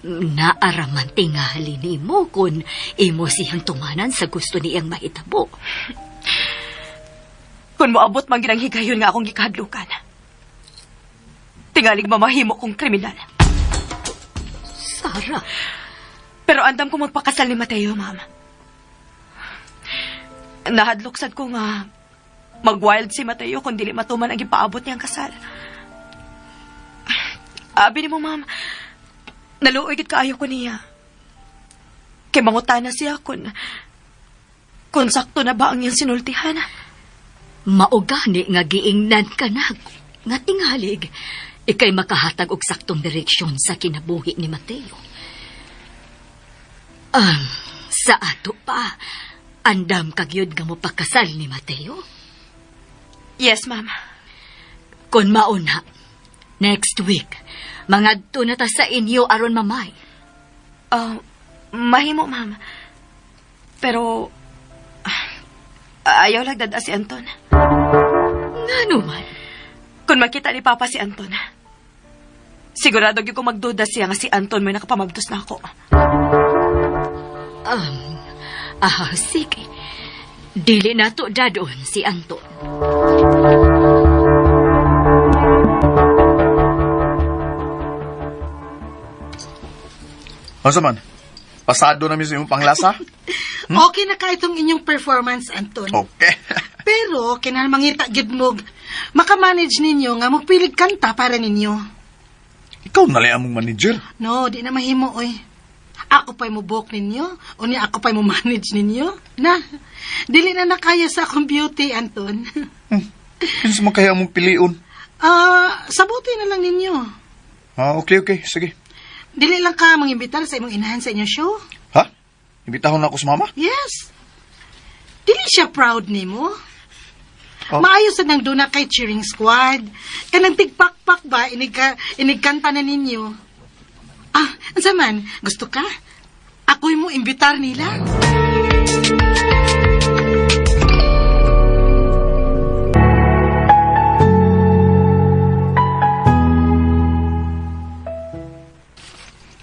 naaraman tingali nimo kung imo siyang tumanan sa gusto niyang mahitabo.
Kung moabot man ginang higayon nga akong gikahadlukan, tingalig mamahimo kong kriminal.
Sarah,
Pero andam ko magpakasal ni Mateo, ma'am. Nahadluksad ko nga mag-wild si Mateo kung dili matuman ang ipaabot niyang kasal. Abi ni mo, ma'am, naluoy gid kaayo ko niya. Kay mangutana siya kung sakto na ba ang iyang sinultihan.
maugani nga giingnan ka na nga tingalig ikay makahatag og saktong direksyon sa kinabuhi ni Mateo. Sa ato pa, andam kagyud nga mo pakasal ni Mateo?
Yes, ma'am.
Kung mauna, next week, mangadto na ta sa inyo aron mamay.
Mahimo, ma'am. Pero ayaw lang dada si Anton.
Ngano man?
Kung makita ni Papa si Anton, sigurado gyud ko magduda siya nga si Anton may nakapamabdos na ako.
Sige. Dili na to dadon si Anton.
Ano man? Pasado namin sa iyong panglasa?
Okay na ka itong inyong performance, Anton.
Okay.
Pero, kinahal mangita gid mo, makamanage ninyo nga magpilig kanta para ninyo.
Ikaw na lang among manager.
No, di na mahimo, oy. Ako pa'y mo book ninyo, o niya ako pa'y mo manage ninyo. Na, dili na nakaya sa akong beauty, Anton.
Pinsa man kaya among piliun?
Sabuti na lang ninyo.
Okay. Sige.
Dili lang ka mangimbitar sa imong inahan sa inyong show.
Ha? Imbitahon na ako sa mama?
Yes. Dili siya proud nimo.
Oh.
Maayos sa nang duna kay cheering squad. Kanang tigpakpak ba, inigkanta na ninyo. Ansa man, gusto ka? Ako'y mo imbitar nila.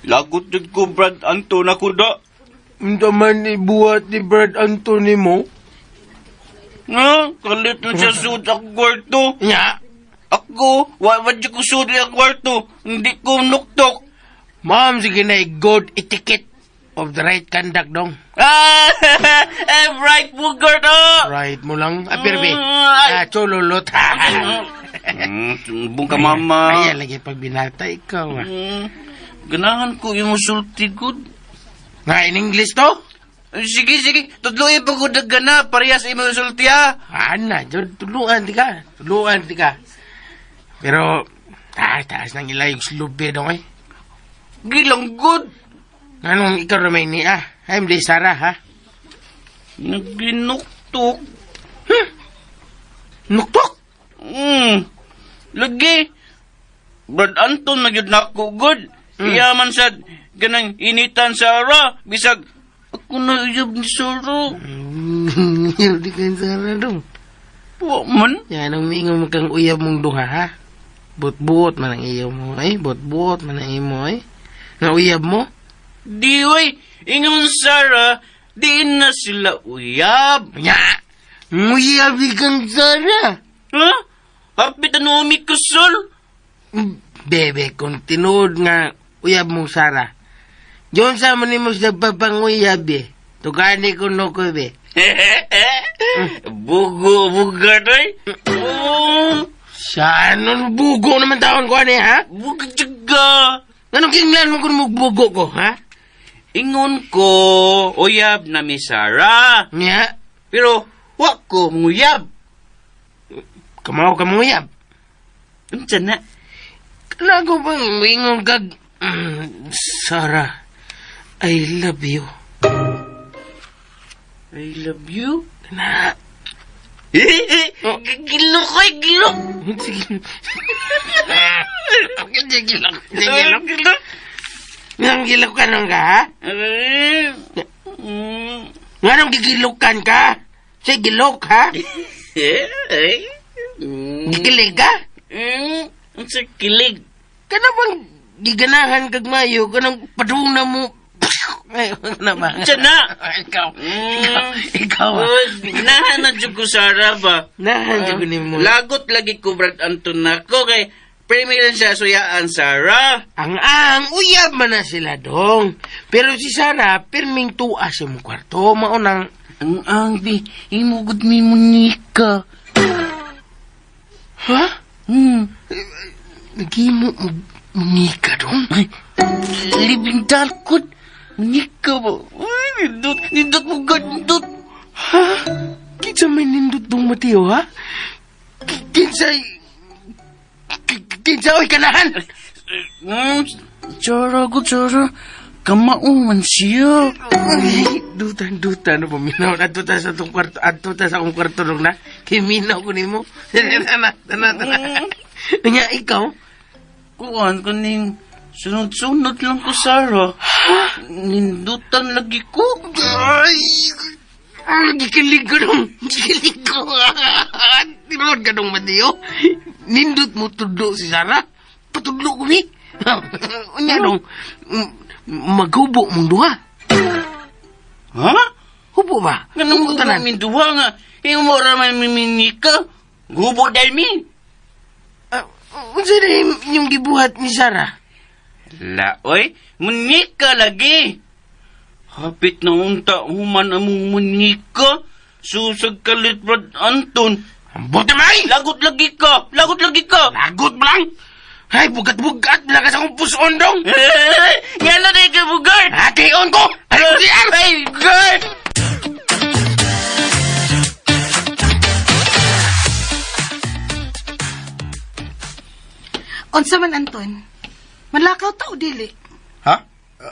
Lagot jud ko, Brad Anton, ako da.
Unta man ibuhat ni Brad Anthony mo?
Nga, kalit na siya suot ang kwarto.
Nya,
Ako, wawad ko suot ang kwarto. Hindi ko nuktok.
ma'am, sige na good etiquette of the right conduct dong.
Ah! Right mo, Gordo!
Right mo lang. Pirbe.
Ay.
Chululot.
Sumbong ka, mama.
Ayan, lagi pag binata ikaw.
Ganahan ko yung sulti good.
Nga, in English to?
Sige, sige. Tudloy pa ko daggana. Parehas imo yung sulti, ha?
Ana, dyan, tuluan di ka. Tuluan di ka. Pero, taas ng ilay yung slubi dong eh.
Gilang good.
Anong ikaw ramay ni I'm di Sarah, ha?
Naginuktok.
Nuktok?
Lagi. Brad Anton na yun na ako good. Iyaman sa ganang initan sa ara. Bisag, ako na iyab ni Sara.
Uyab di ka Sarah dong.
Wa man.
Yan ang miingong kang uyab mong duha, ha? Bot-bot man ang iyo mo, eh? Bot-bot man ang iyo mo, eh? Nga uyab mo?
Di way. Ingon Sara, di na sila uyab.
Nya! Uyab di kang Sarah!
Ha? Hapit ano kusol?
Bebe, kung tinuod nga uyab mong Sarah, yun sa man mo sa papanguyab, eh. Tugani ko no ko, be.
Bugo, day.
Saan nun bugo naman taon ko, ane, ha?
Bugo jaga.
Anong kinglan mo kung magbugo ko, ha?
Ingon ko, uyab na mi Sara.
Nya,
Pero, wak ko nguyab.
kamaw ka mong uyab.
Unsa na?
Kalago bang ingong kag... Sarah, I love you.
I love you.
Na,
Gilok ko'y gilok.
sige. Sige, gilok. Sige, Nang gilukan ka, ha? Nganong gigilukan ka? Say, gilok, ha? Gikilig ka?
Unsa kilig?
Kana bang giganahan kag mayo? Kanang paduna mo? Ay, na ba?
Unsa na?
Ikaw. Ikaw.
Nahan na dyan ko Sara ba?
Nahan dyan ko mo.
Lagot lagi ko Brad Anton nako kay premilan siya suyaan Sara.
Ang uyab man na sila dong. Pero si Sarah, pirming tuwa sa mong kwarto. Maunang...
Ang bi, imugod mi Monica.
Ha? Nagimo Monica dong?
Libing dalkot. Monica ba? Ay, nindot mo gandot.
Ha? Kinsa may nindot dong Mateo, ha? Kinsa oy kanahan?
Sara, good Sara. Kamauman siya.
Ay, duta no paminaw adto ta sa tong kwarto, adto ta sa akong kwarto dong na. Kiminaw ko nimo. Tana. Nya ikaw?
Kuan ko ning sunod-sunod lang ko Sara. Nindutan lagi ko.
Ay, gikilig ko dong. Gikilig ko. Tinuod ka dong Mateo. Nindot mo tudlo si Sarah. Patudlo ko mi. Unya dong. Maghubo mong duha.
Ha?
Hubo ba?
Ganun ko tanan minduha nga. Yung mo ramay miminika. Gubo dahil mi.
Unsa na yung gibuhat ni Sarah?
La, oy. Munika lagi. Hapit na unta human among munika. Susag kalit Brad Anton.
Ambot naman!
Lagot lagi ka. Lagot
Lagot lang! Ay, bugat-bugat! Bilang ka sa kong puson dong!
Yan na rin ka, bugard!
Hatiyon ko! Ay, kusiyan!
Ay, bugard!
Unsa man Anton? Manlakaw ta o dili?
Ha?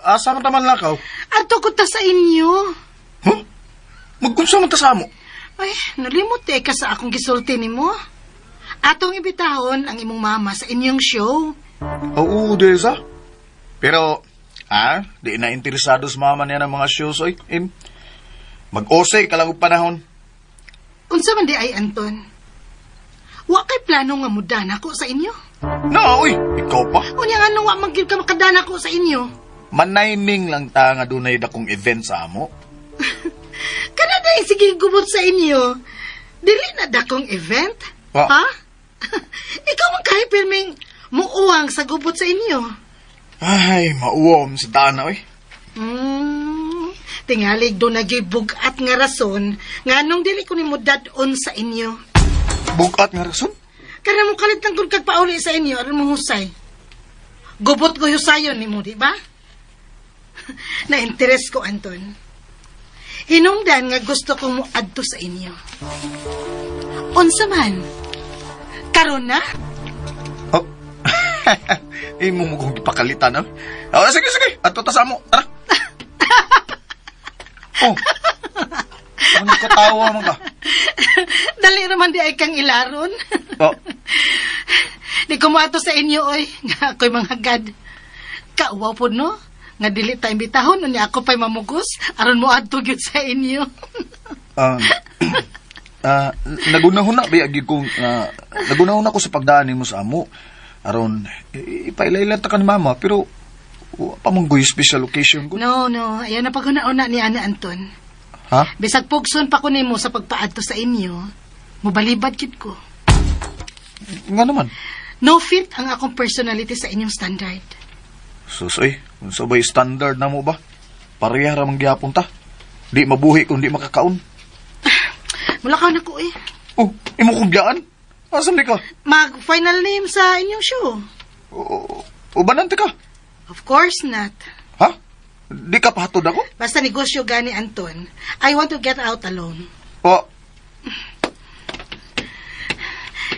Asa mo taman lakaw?
Adto ko ta sa inyo.
Huh? Magkunsa mo ta sa amo?
Ay, nalimot ka sa akong gisulti nimo. Atong ibitahon ang imong mama sa inyong show.
Oo, Deza. Pero, di na interesado sa mama niya ng mga shows, oy. Mag-osay ka lang og panahon.
Unsa man di ay Anton? Wa kay plano nga mudan ako sa inyo.
No, uy, ikaw pa.
Unya nga nung wa maggyud ka makadana ko sa inyo.
Maniming lang ta nga dunay dakong event sa amo.
Kanada sige gubot sa inyo. Dili na dakong event?
Ah.
Ha? Ikaw man kahit pirming muuwang sa gubot sa inyo.
Ay, mauwom sa tana, oy.
Tingalig do nagibugat nga rason nganong dili ko nimo dadon sa inyo.
Bugat nga rason?
Kana mo kalit lang kung kagpauli sa inyo aron mo husay. Gubot ko husayon nimo, di ba? Na-interes ko, Anton. Hinungdan nga gusto kong muadto sa inyo. Unsa man? Karon na?
Oh. Imo mo kong ipakalitan, oh. Oh, sige, sige. Ato ta sa amo. Tara. Oh. Ano ka tawa mo ka?
Dali naman di ay kang ilaron.
Oh.
Di ko muadto sa inyo, oy. Nga ako'y manghagad. Kauwaw po, no? Nga dili ta imbitahon, unya ako pa'y mamugos, aron mo adto gyud sa inyo.
Nagunahon na, bayagi kong, nagunahon ako sa pagdaanin mo sa amo. Aron, ipailaylan ta ka ni mama, pero, pamanggoy special occasion ko.
No, ayaw na pag-una-una ni Ana Anton.
Ha?
Bisag pugson pa ko nimo sa pagpaadto sa inyo, mubalibad gid ko.
Nga naman.
No fit ang akong personality sa inyong standard.
Susoy, kung sabay standard na mo ba? Pareha ramang gyapon ta. Di mabuhi kung di makakaon.
Mulakaw na ko eh.
Oh, imo kong biyaan? Asan di ka?
Mag-final name sa inyong show.
Ubanante ka?
Of course not.
Ha? Di ka pahatod ako?
Basta negosyo gani Anton, I want to get out alone.
Oh,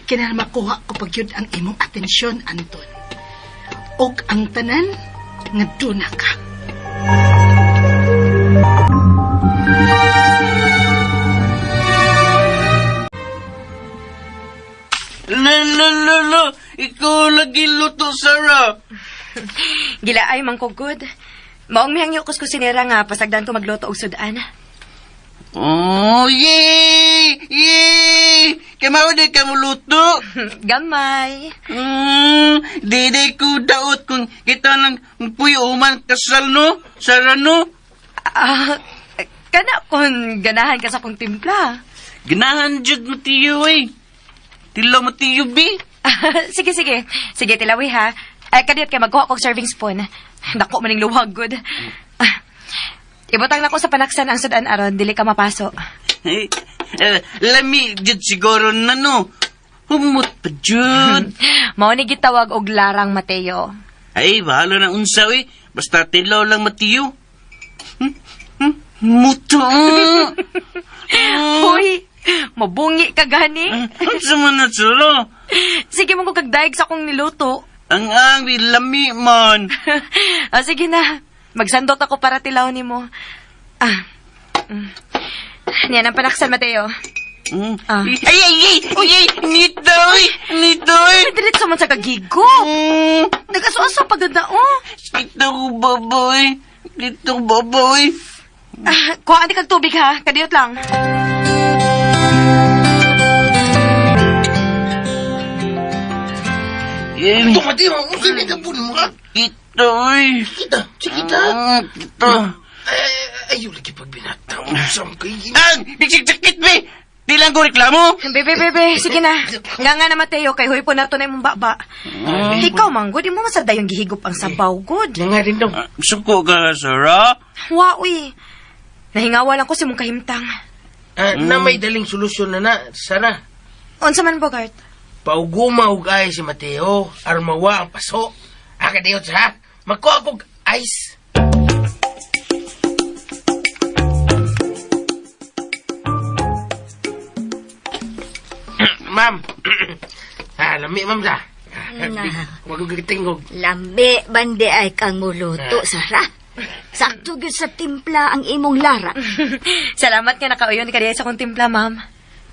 Kinahanglan makuha ko pagyud ang imong atensyon, Anton. Og ang tanan nga duna ka.
La, ikaw lagi luto, Sarah.
Gila ay mangkugod. Maong mihangyo ko sinira nga pasagdan ko magluto og sudan.
Oh, yay! Yay! Kamao di ka mo luto.
Gamay.
Diday ko daot kung kita nang puyuman kasal no? Sarah no?
Kana kung ganahan ka sa kong timpla.
Ganahan jud mo tiyo eh. Tilaw mo tiyo, bi.
Sige. Sige, tilawi ha. Kadiyot kay magkuha kong serving spoon. Dako maning luwag, good. Ibutang na ko sa panaksan ang sudan aron, dili ka mapaso.
Lami jud siguro na no. Humot pa jud.
Mao ni gitawag og larang Mateo.
Ay, bahala na unsa eh. Basta tilaw lang matiyo. Muto.
Hoy, mabungi ka gani.
Sa man solo.
Sige mo ko kagdaig sa akong niluto.
Ang lami man.
Sige na. Magsandot ako para tilaw ni mo. Yan ang panaksan, Mateo.
Ay! Nitoy!
Diretso man sa kagigo. Nagasuaso pagod na, oh.
Dito baboy.
Kuha di kag tubig, ha? Kadiyot lang.
Tumati mo, sini ka po mo ka.
Itoy.
Kita.
Kita.
Ayaw lagi pag binataw. Sam kayo.
Bigsik-sakit, be! Di lang ko reklamo.
Bebe, sige na. Nga na, Mateo, kay huy po na to na imong baba. Ikaw, Manggo, di mo masada yung gihigop ang sabaw, good.
Nga rin daw.
Suko ka, Sarah?
Wawi. Nahingawa lang ko si mong kahimtang.
Na may daling solusyon na, Sarah.
Unsa man, Bogart?
Pauguma ug ay si Mateo, armawa ang paso. Akadiyot ha, magkuha kog ice. Ma'am. Lami, ma'am sa. Magugitingog.
Lambi, bandi ay kang muluto, Sara. Sakto gyud sa timpla ang imong larang.
Salamat ka nakauyon ka diya sa kong timpla, ma'am.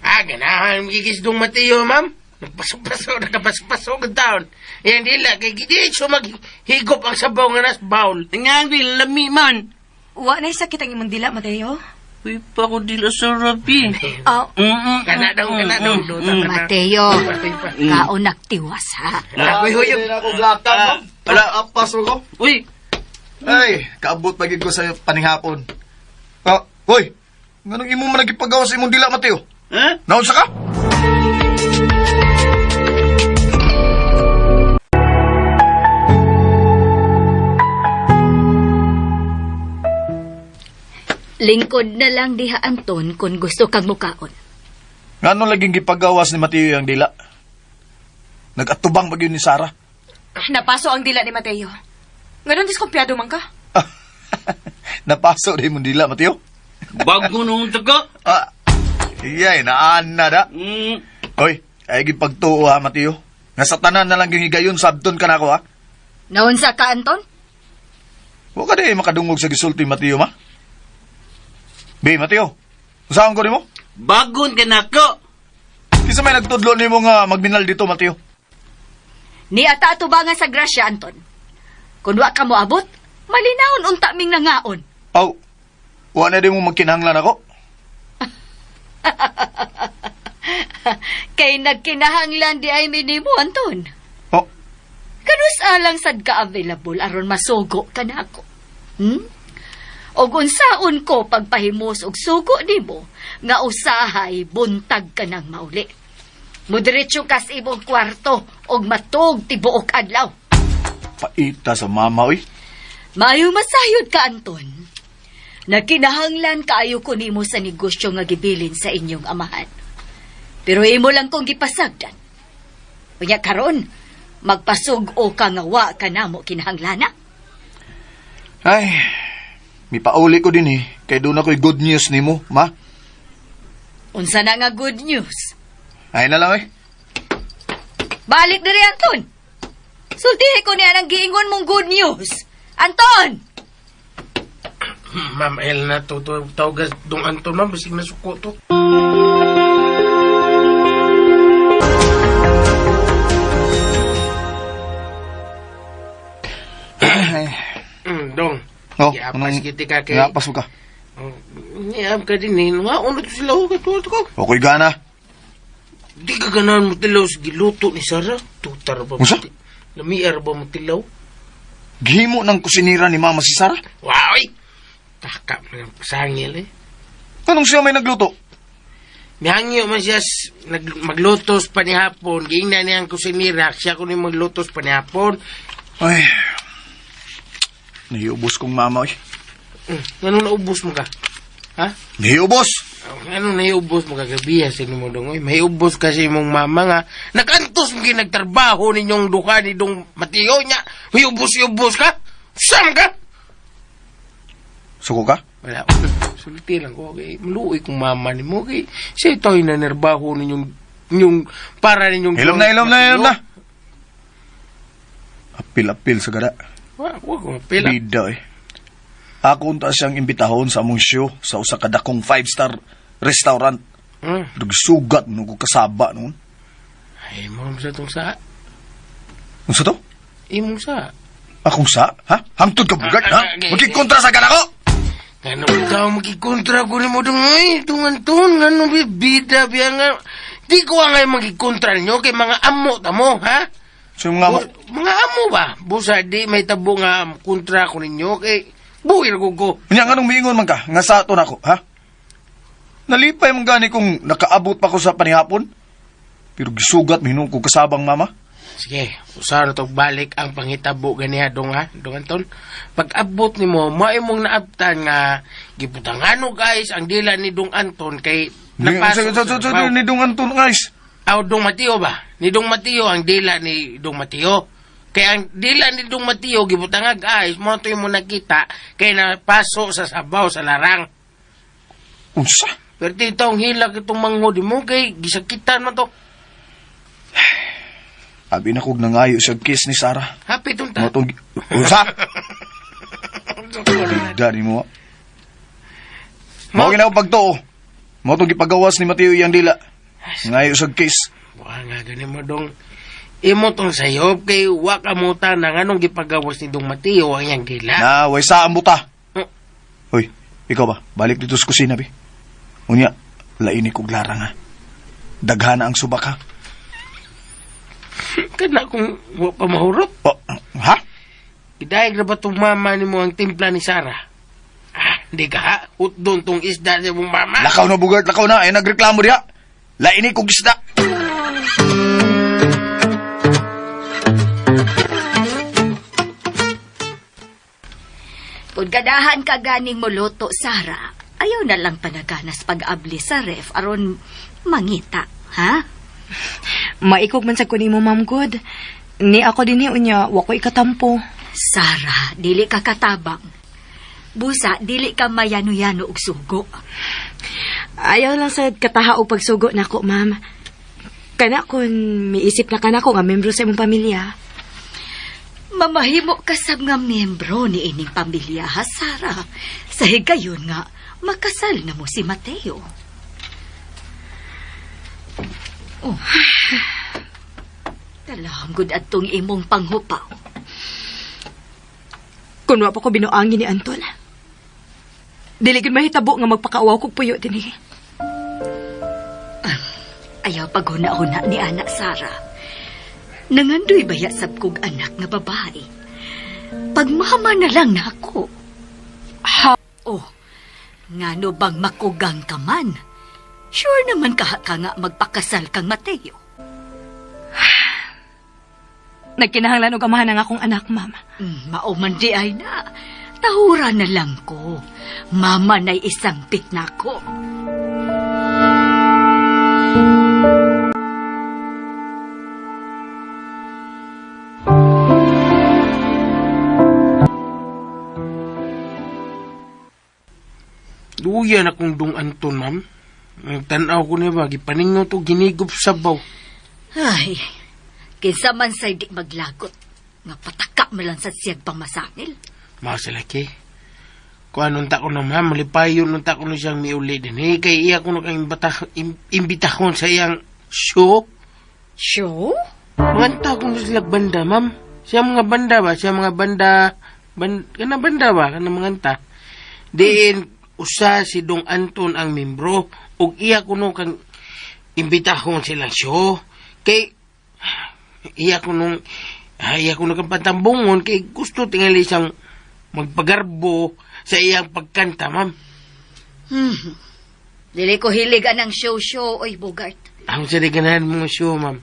Ganahan, magigisdong Mateo, ma'am. Nagpasok-pasok ang taon. Yan nila, kay giditso maghigop ang sabaw nga nas bowl.
Nga, lami man.
Wa na sakit ang imong dila, Mateo.
Uy, pa ko dila sa rabi.
Kana daw.
Mateo, kaon nagtiwas, ha?
Huyop.
ako gatan, no? Apas ko.
Uy,
Ay, kaabot pagig ko sa panihapon. Hoy, nganong imo man nagipagawa sa imong dila, Mateo? Naunsa ka?
Lingkod na lang diha, Anton, kung gusto kang mukaon.
Ngano laging gipagawas ni Mateo ang dila? Nag-atubang bagyo ni Sarah.
Napaso ang dila ni Mateo. Ngayon diskumpiyado man ka.
Napaso rin mong dila, Mateo.
Bago nung taga.
Iyay, naan na da. Hoy, ay gipagtuo ha, Mateo. Nga sa tanan na lang gingigayon, sabton ka na ako ha.
Naunsa ka, Anton?
Huwag ka di makadungog sa gisulti, Mateo, ma. Be, Mateo, saan ko ni mo?
Bagon ka na ko.
Kisa may nagtudlo ni mo nga magbinal dito, Mateo.
Ni ata atubangan sa grasya, Anton. Kung wa ka mo abot, malinahon unta ming nangaon.
Aw, wala din mo magkinahanglan ako.
Kay nagkinahanglan di ay minimo, Anton.
Oh,
Kanus alang sad ka available aron masugo ka na ako. Og unsaon ko pagpahimos og sugo nimo nga usahay buntag ka nang mauli. Mudiretso ka sa imong kwarto og matug tibuok adlaw.
paita sa mama, oy.
Mayo masayod ka, Anton. Nakinahanglan kaayo ko nimo sa negosyo nga gibilin sa inyong amahan. Pero imo lang kong gipasagdan. Unya karon, magpasug-o ka nga wa ka namo kinahanglana.
Ay, mi pauli ko din kay doon ako'y good news nimo, ma.
Unsa na nga good news?
Ay na lang,
Balik diri, Anton. Sultihi ko niya ang giingon mong good news. Anton!
Ma'am Elna, tawagas dong Anton, ma'am. Basig na suko to. Dong.
Oh,
Iapas kita ka kay...
Iapas mo ka.
Iap ka din Nga, unod sila ko katulad ko.
Ako'y gana.
Di ka ganahan mo tilaw sa giluto ni Sarah. Tutar ba mo?
Unsa?
Lamiar ba mo tilaw?
Gihimo ng kusinira ni mama si Sarah.
Wow! Kakap na ng pasangil
Anong siya may nagluto?
Mihangyo man siya maglutos pa ni hapon. Giingnan niya ang kusinira. Siya ko ni maglutos pa ni hapon.
Ay, nahiubos kong mama, oy.
Ano naubos mo ka? Ha?
Nahiubos!
Ano nahiubos mo kagabihan sa inyo mo dong? Mahiubos kasi mong mama nga. Nakantos mo nagtrabaho ninyong duha ni dong Mateo niya. Mahiubos-ubos ka? Saan ka?
Suko ka?
Wala. Sulti lang ko. Okay. Maluoy kong mama ni mo. Okay. Siya ito'y nanirbaho ninyong para ninyong...
Ilom na. Apil-apil sa gada.
Wag ko mapila.
Bida, Ako unta siyang imbitahon sa among show sa usa ka dakong 5-star restaurant. Nagsugat nung ko kasaba noon.
Ay, mo sa itong sa.
Unsa to?
Imong sa.
Akong sa? Ha? Hangtod ka bugat, ha? Magkikontra sa gana ko!
Ano ikaw magkikontra ko ni mo dong ay tungan-tun nga nung bibida biya nga. Di ko nga magkikontra nyo kay mga amo tamo, ha?
So yung nga
mga amo ba? Busa di may tabo nga kontra ko ninyo kay buhir ko.
Nya nga nung miingon man ka, nga sa aton ako, ha? Nalipay mong gani kung nakaabot pa ko sa panihapon. Pero gisugat minung ko kasabang mama.
Sige, usaha na to balik ang pangitabo ganiha dong ha, dong Anton. Pag abot ni mo, maimong naabtan nga giputangano guys ang dila ni dong Anton kay napasok.
Ni dong Anton guys.
Aw dong Mateo ba? Ni dong Mateo ang dila ni dong Mateo. Kaya ang dila ni dong Mateo gibutangag guys, mo to mo nakita kay napaso sa sabaw sa larang.
Unsa?
Pero dito ang hilak itong manghod mo kay gisakitan mo to.
Abi na kog nangayo sa kiss ni Sarah.
Happy itong ta.
Motong... Unsa? Bida ni mo. Mao ginaw pagtuo. Motong gipagawas ni Mateo iyang dila. Ngayo sa kiss.
Wa nga gani mo dong. Imo tong sayop kay wa ka muta nang anong gipagawas ni dong Mateo ang iyang dila.
Na, way sa ambuta. Hoy, ikaw ba? Balik dito sa kusina, bi. Unya, laini kog larang, ha? Daghana ang subak, ha?
Kana kung wa pa mahurot.
Oh, ha?
Idayag na ba itong mama ni mo ang timpla ni Sarah? Hindi ka ha? Doon tong isda niya mong mama.
Lakaw na, Bugart, lakaw na. Ay, nagreklamo diha. Laini kong isda.
Kung ganahan ka ganing moloto, Sara, ayaw na lang panaganas pag-abli sa ref aron mangita, ha?
Maikog man sa kunin mo, Ma'am God. Ni ako din unya, wako'y katampo.
Sara, dili ka katabang. Busa, dili ka mayano-yano og sugo.
Ayaw lang sa kataha o pagsugo na ko, Ma'am. Kana kung miisip na kana ko nga membro sa imong pamilya.
Mamahimo ka sab nga miyembro ni ining pamilya, ha, Sara? Sa higayon nga, makasal na mo si Mateo. Oh. Talangod at tong imong panghupaw.
Kung wa pa ko binuangin ni Anton. Dili gud mahitabo nga magpakaawaw kog puyo dinhi.
Ayaw paghuna-huna ni anak Sara. Nangandoy baya sab kog anak nga babae. Pagmama na lang na ako.
Ha?
Oh, ngano bang makugang ka man? Sure naman ka nga magpakasal kang Mateo.
Nagkinahanglan og amahan ang akong anak, Ma'am.
Mauman di ay na. Tahura na lang ko. Mama na'y isang pit na ko.
Luyan akong dong Anton, ma'am. Tanaw ko niya ba, gipaningaw to ginigop sabaw.
Ay, kinsa man sa'y di maglagot. Nga pataka mo lang sa siyag pamasangil.
Masalaki. Kung anong tako na, ma'am, malipayon nung tako na siyang miuli din. Eh, kay iya ko na kang imbitahon sa iyang show.
Show?
Manganta ko na sila banda, ma'am. Siya mga banda ba? Siya mga banda... Kana banda ba? Kana manganta. Diin, usa si Dong Anton ang membro. Ug iya ko nung kang imbitahon silang show. Kay... Iya ko nung kang pantambungon. Kay gusto tingali siyang magpagarbo sa iyang pagkanta, ma'am.
Dili ko hiligan ng show-show, oy Bogart.
Ako sa ganahan mga show, ma'am.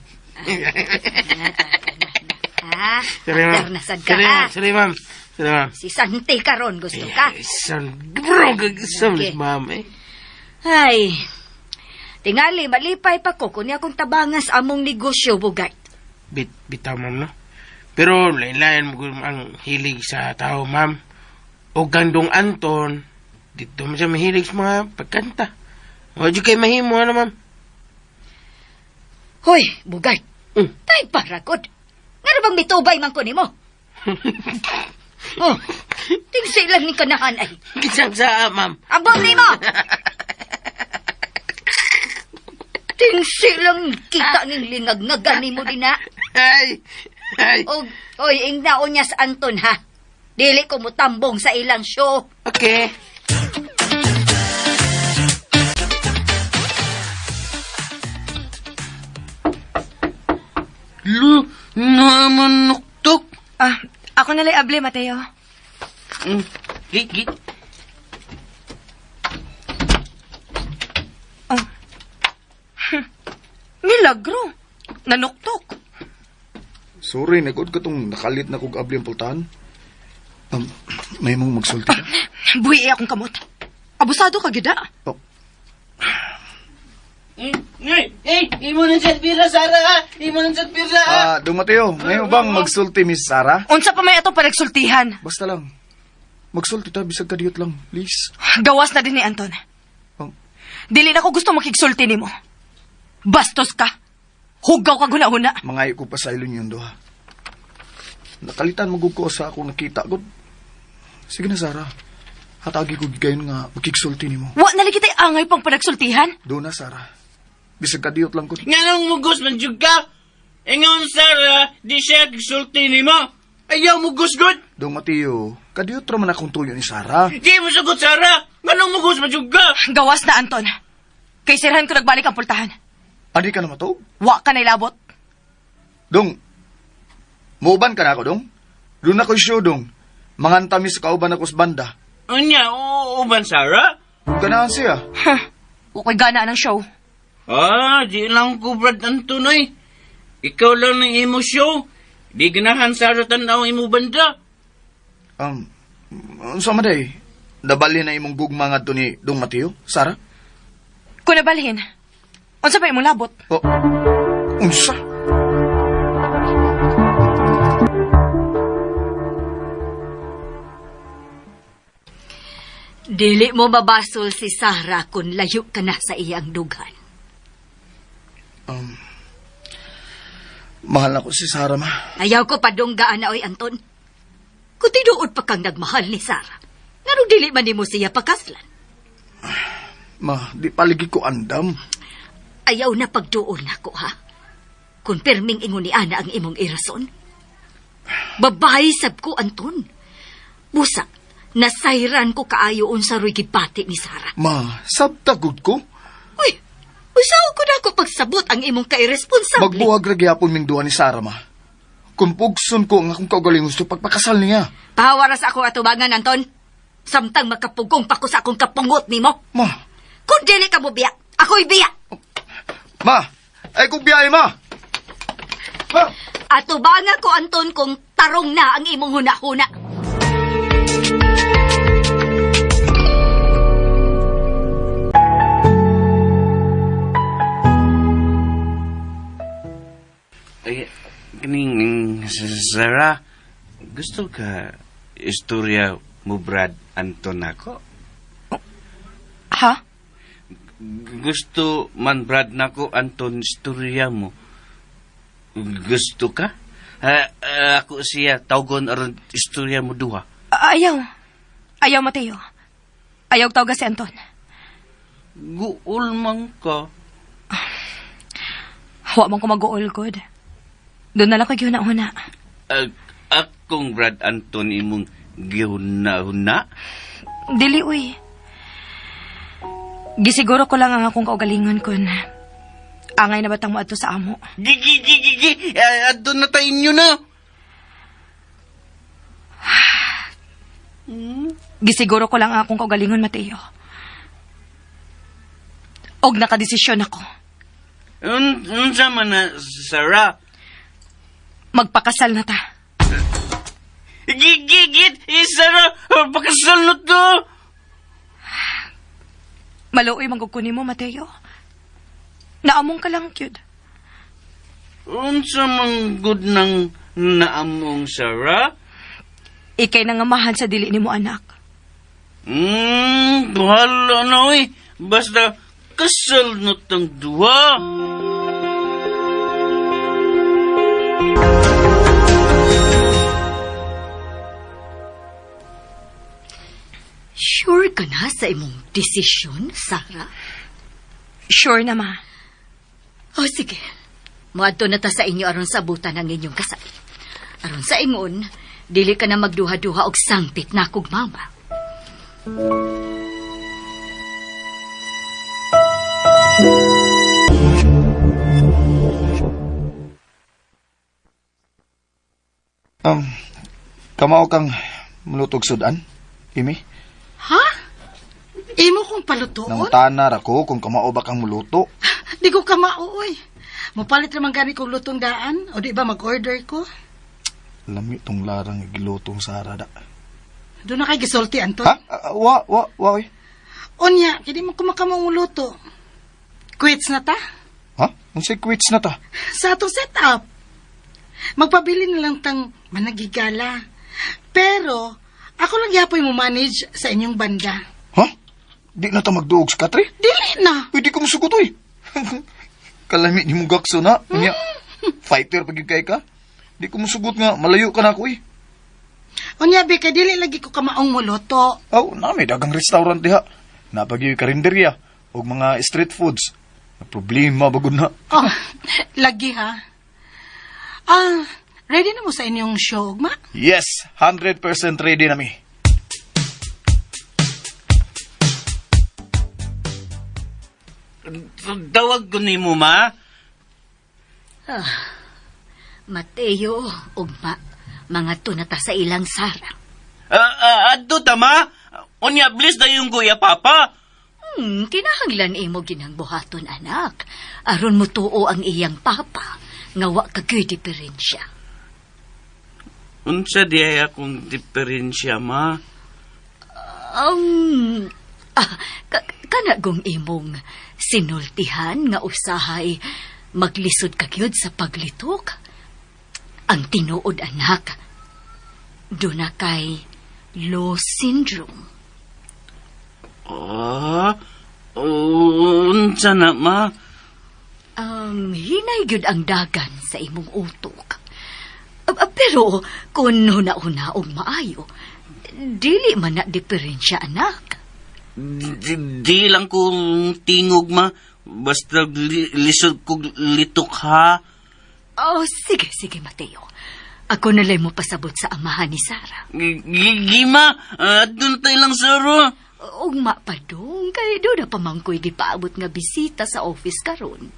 Ha?
Sorry, ma'am.
Nasad ka, ha?
Sorry, ma'am. Sorry, ma'am.
Si Santi karon gusto ka?
Bro, gagisam,
Okay.
ma'am, eh.
Ay, tingali, malipay pa ko kunya akong tabangas among negosyo, Bogart.
Bitaw, ma'am, no? Pero, lain-lain mo ang hilig sa tao, ma'am. O gandong Anton, dito mo siya mahilig sa mga pagkanta. O, di kayo mahimo, ano, ma'am?
Hoy, Bogart. Tay paragod. Nga bang mitubay man ko nimo? Oh, tingsi lang ni kanahan ay.
Kisang sa, ma'am.
Abot nimo! Tingsi lang kita ning lingag-ngagan nimo din na.
Ay!
Oy, ingnaon niya sa Anton, ha? Dili ko mutambong sa ilang show.
Okay. Lu, naman nuktok.
Ako nalay able, Mateo.
Git.
Milagro. Nanuktok.
Sorry, nagod ka tong nakalit na kog abli ang pultahan. May mong magsulti ka?
Buhi akong kamot. Abusado ka, gida.
Oh,
Imo nang salpira, Sara. Imo nang salpira.
Dong Mateo, ngayon bang magsulti, Miss Sarah?
Unsa pa may ato panagsultihan?
Basta lang. Magsulti ta, bisag kadiyot lang, please.
Gawas na din ni Anton.
Oh.
Dili na ko gusto makigsulti nimo. Bastos ka. Hugaw ka guna-huna.
Mangayo ko pa sa ilon yun, doha. Nakalitan magug ko sa akong nakita, god. Sige na, Sarah. Hatagi ko gigayon nga magkigsulti nimo.
Wa na lagi tay angay pang panagsultihan.
Do na, Sarah. Bisag kadiyot lang ko.
Nga nang mugos man jud ka. Ingon, Sara, di siya gisulti ni mo. Ayaw mugos god.
Dong Mateo, kadiyot ra man akong tuyo ni Sarah.
Di mo sagot, Sara. Nga nang mugos man jud ka.
Gawas na, Anton. Kay sirhan ko nagbalik ang pultahan.
Adi ka na matog?
Wa ka na ilabot.
Dong, muuban ka na ako, Dong? Doon ako'y syudong. Mangantami sa kauban ako sa banda.
Anya, uban Sarah?
Ganahan siya.
Huwag gana ng show.
Di lang ko, Brad Anton, ay. Ikaw lang ng imo show. Di ganahan Sarah tanaw imo banda.
Unsa man day? Nabali na imong gugma nga to ni Dong Mateo, Sara?
Kung nabalhin, unsa pa imong labot?
O, unsa?
Dili mo mabasol si Sarah kung layo ka na sa iyang dugan.
Mahal ako si Sara, ma.
Ayaw ko padunggaan na, oy, Anton. Kung tinuod pa kang nagmahal ni Sarah, nganong dili man mo siya pakaslan?
Ma, di paligi ko andam.
Ayaw na pagduol na ko, ha? Kung perming ingon ni Ana ang imong irason. Babae sab ko, Anton. Busa, nasayran ko kaayoon sa ruy gipati ni Sarah.
Ma, sabtagod ko.
Uy, usaw ko na ako pagsabot ang imong kairesponsable.
Magbuwag ragyapon ming duwa ni Sara, ma. Kung pugson ko ang akong kaugaling gusto pagpakasal niya.
Pahawaras ako atubangan, Anton. Samtang makapugong pa ko sa akong kapungot ni mo.
Ma.
Kung dili ka mo biya, ako'y biya.
Ma, ay kong biyay, ma. Ma.
Atubangan ko, Anton, kung tarong na ang imong huna-huna.
Ay, kining Sarah, gusto ka istorya mo, Brad Anton, ako?
Ha?
Gusto man, Brad, nako, Anton, istorya mo. Gusto ka? Ako siya, tawgon aron istorya mo duha.
Ayaw. Ayaw, Mateo. Ayaw tawag si Anton.
Guol man ka.
Huwag man ko mag-uol, God. Doon na lang ko gihuna-huna.
Akong Brad Anton imong gihuna-huna?
Dili, uy. Gisiguro ko lang ang akong kaugalingon kun angay na batang moadto sa amo.
Gigi! Adto na tayo inyo na!
Gisiguro ko lang ang akong kaugalingon, Mateo. Og nakadesisyon ako.
Unsa man na, Sarah?
Magpakasal na ta.
Gigit! Sarah! Pakasal na to!
Maluoy magkukunin mo, Mateo. Naamong ka lang, cute.
Unsa man good nang naamong, Sarah?
Ikay nangamahan sa dili ni mo, anak.
Bahala na, oy. Basta kasal na tang duwa.
Sure ka na sa imong desisyon, Sarah?
Sure na, ma.
O sige, muadto na ta sa inyo aron sabutan ang inyong kasal. Aron sa ingon, dili ka na magduha-duha og sangpit na kog mama.
Kamao kang mulutog sudan, Imi?
Ha? Imo kong palutoon?
Nang tanar ako kung kamao ba kang muluto.
Di ko kamauoy. Mapalit naman gani kong lutong daan. O di ba mag-order ko?
Lami tong larang gilutong Sara da.
Doon na kay gisulti, Anton.
Ha? Wa, oy.
Onya, kini mo kumakamang luto. Quits na ta?
Ha? Unsay quits na ta?
Sa atong setup. Magpabili na lang tang managigala. Pero, ako lang yapoy mo manage sa inyong banda.
Ha? Di na ta magduog sa katri?
Dili na.
Pwede ko masugot, oy. Kalami ni mo gakso na. Unya, fighter pag kay ka. Di ko masugot nga, malayo ka na ako, eh.
Onya, be, kay dili lagi ko kamaong muluto.
Oh, na may dagang restaurant diha. Napagi karinderya o mga street foods. Problema bagod na.
Oh, lagi ha. Ready na mo sa inyong show, ma?
Yes, 100% ready na mi.
Tawag ko ni mo, ma?
Mateo, ugma, mga tunata sa ilang Sara.
Adto tama? Unya, bless na yung kuya papa.
Kinahanglan imo ginang buhaton, anak. Aron mo tuo ang iyang papa, nga wa kagoy diferensya.
Unsa di akong diferensya, ma?
Kanagong imong sinultihan nga usahay maglisod kagyod sa paglitok. Ang tinuod, anak, duna kay low syndrome.
Unsa na, ma?
Hinay gyud ang dagan sa imong utok. Pero kung huna-huna og maayo, dili man na diferensya, anak.
Di lang kong tingog, ma. Basta lisod kong litok, ha?
Sige, Mateo. Ako nalay mo pasabot sa amahan ni Sara.
Gima, dun tayo lang, Sara.
Ugma pa dong, kay doon na pamangkoy gipaabot nga bisita sa office karon.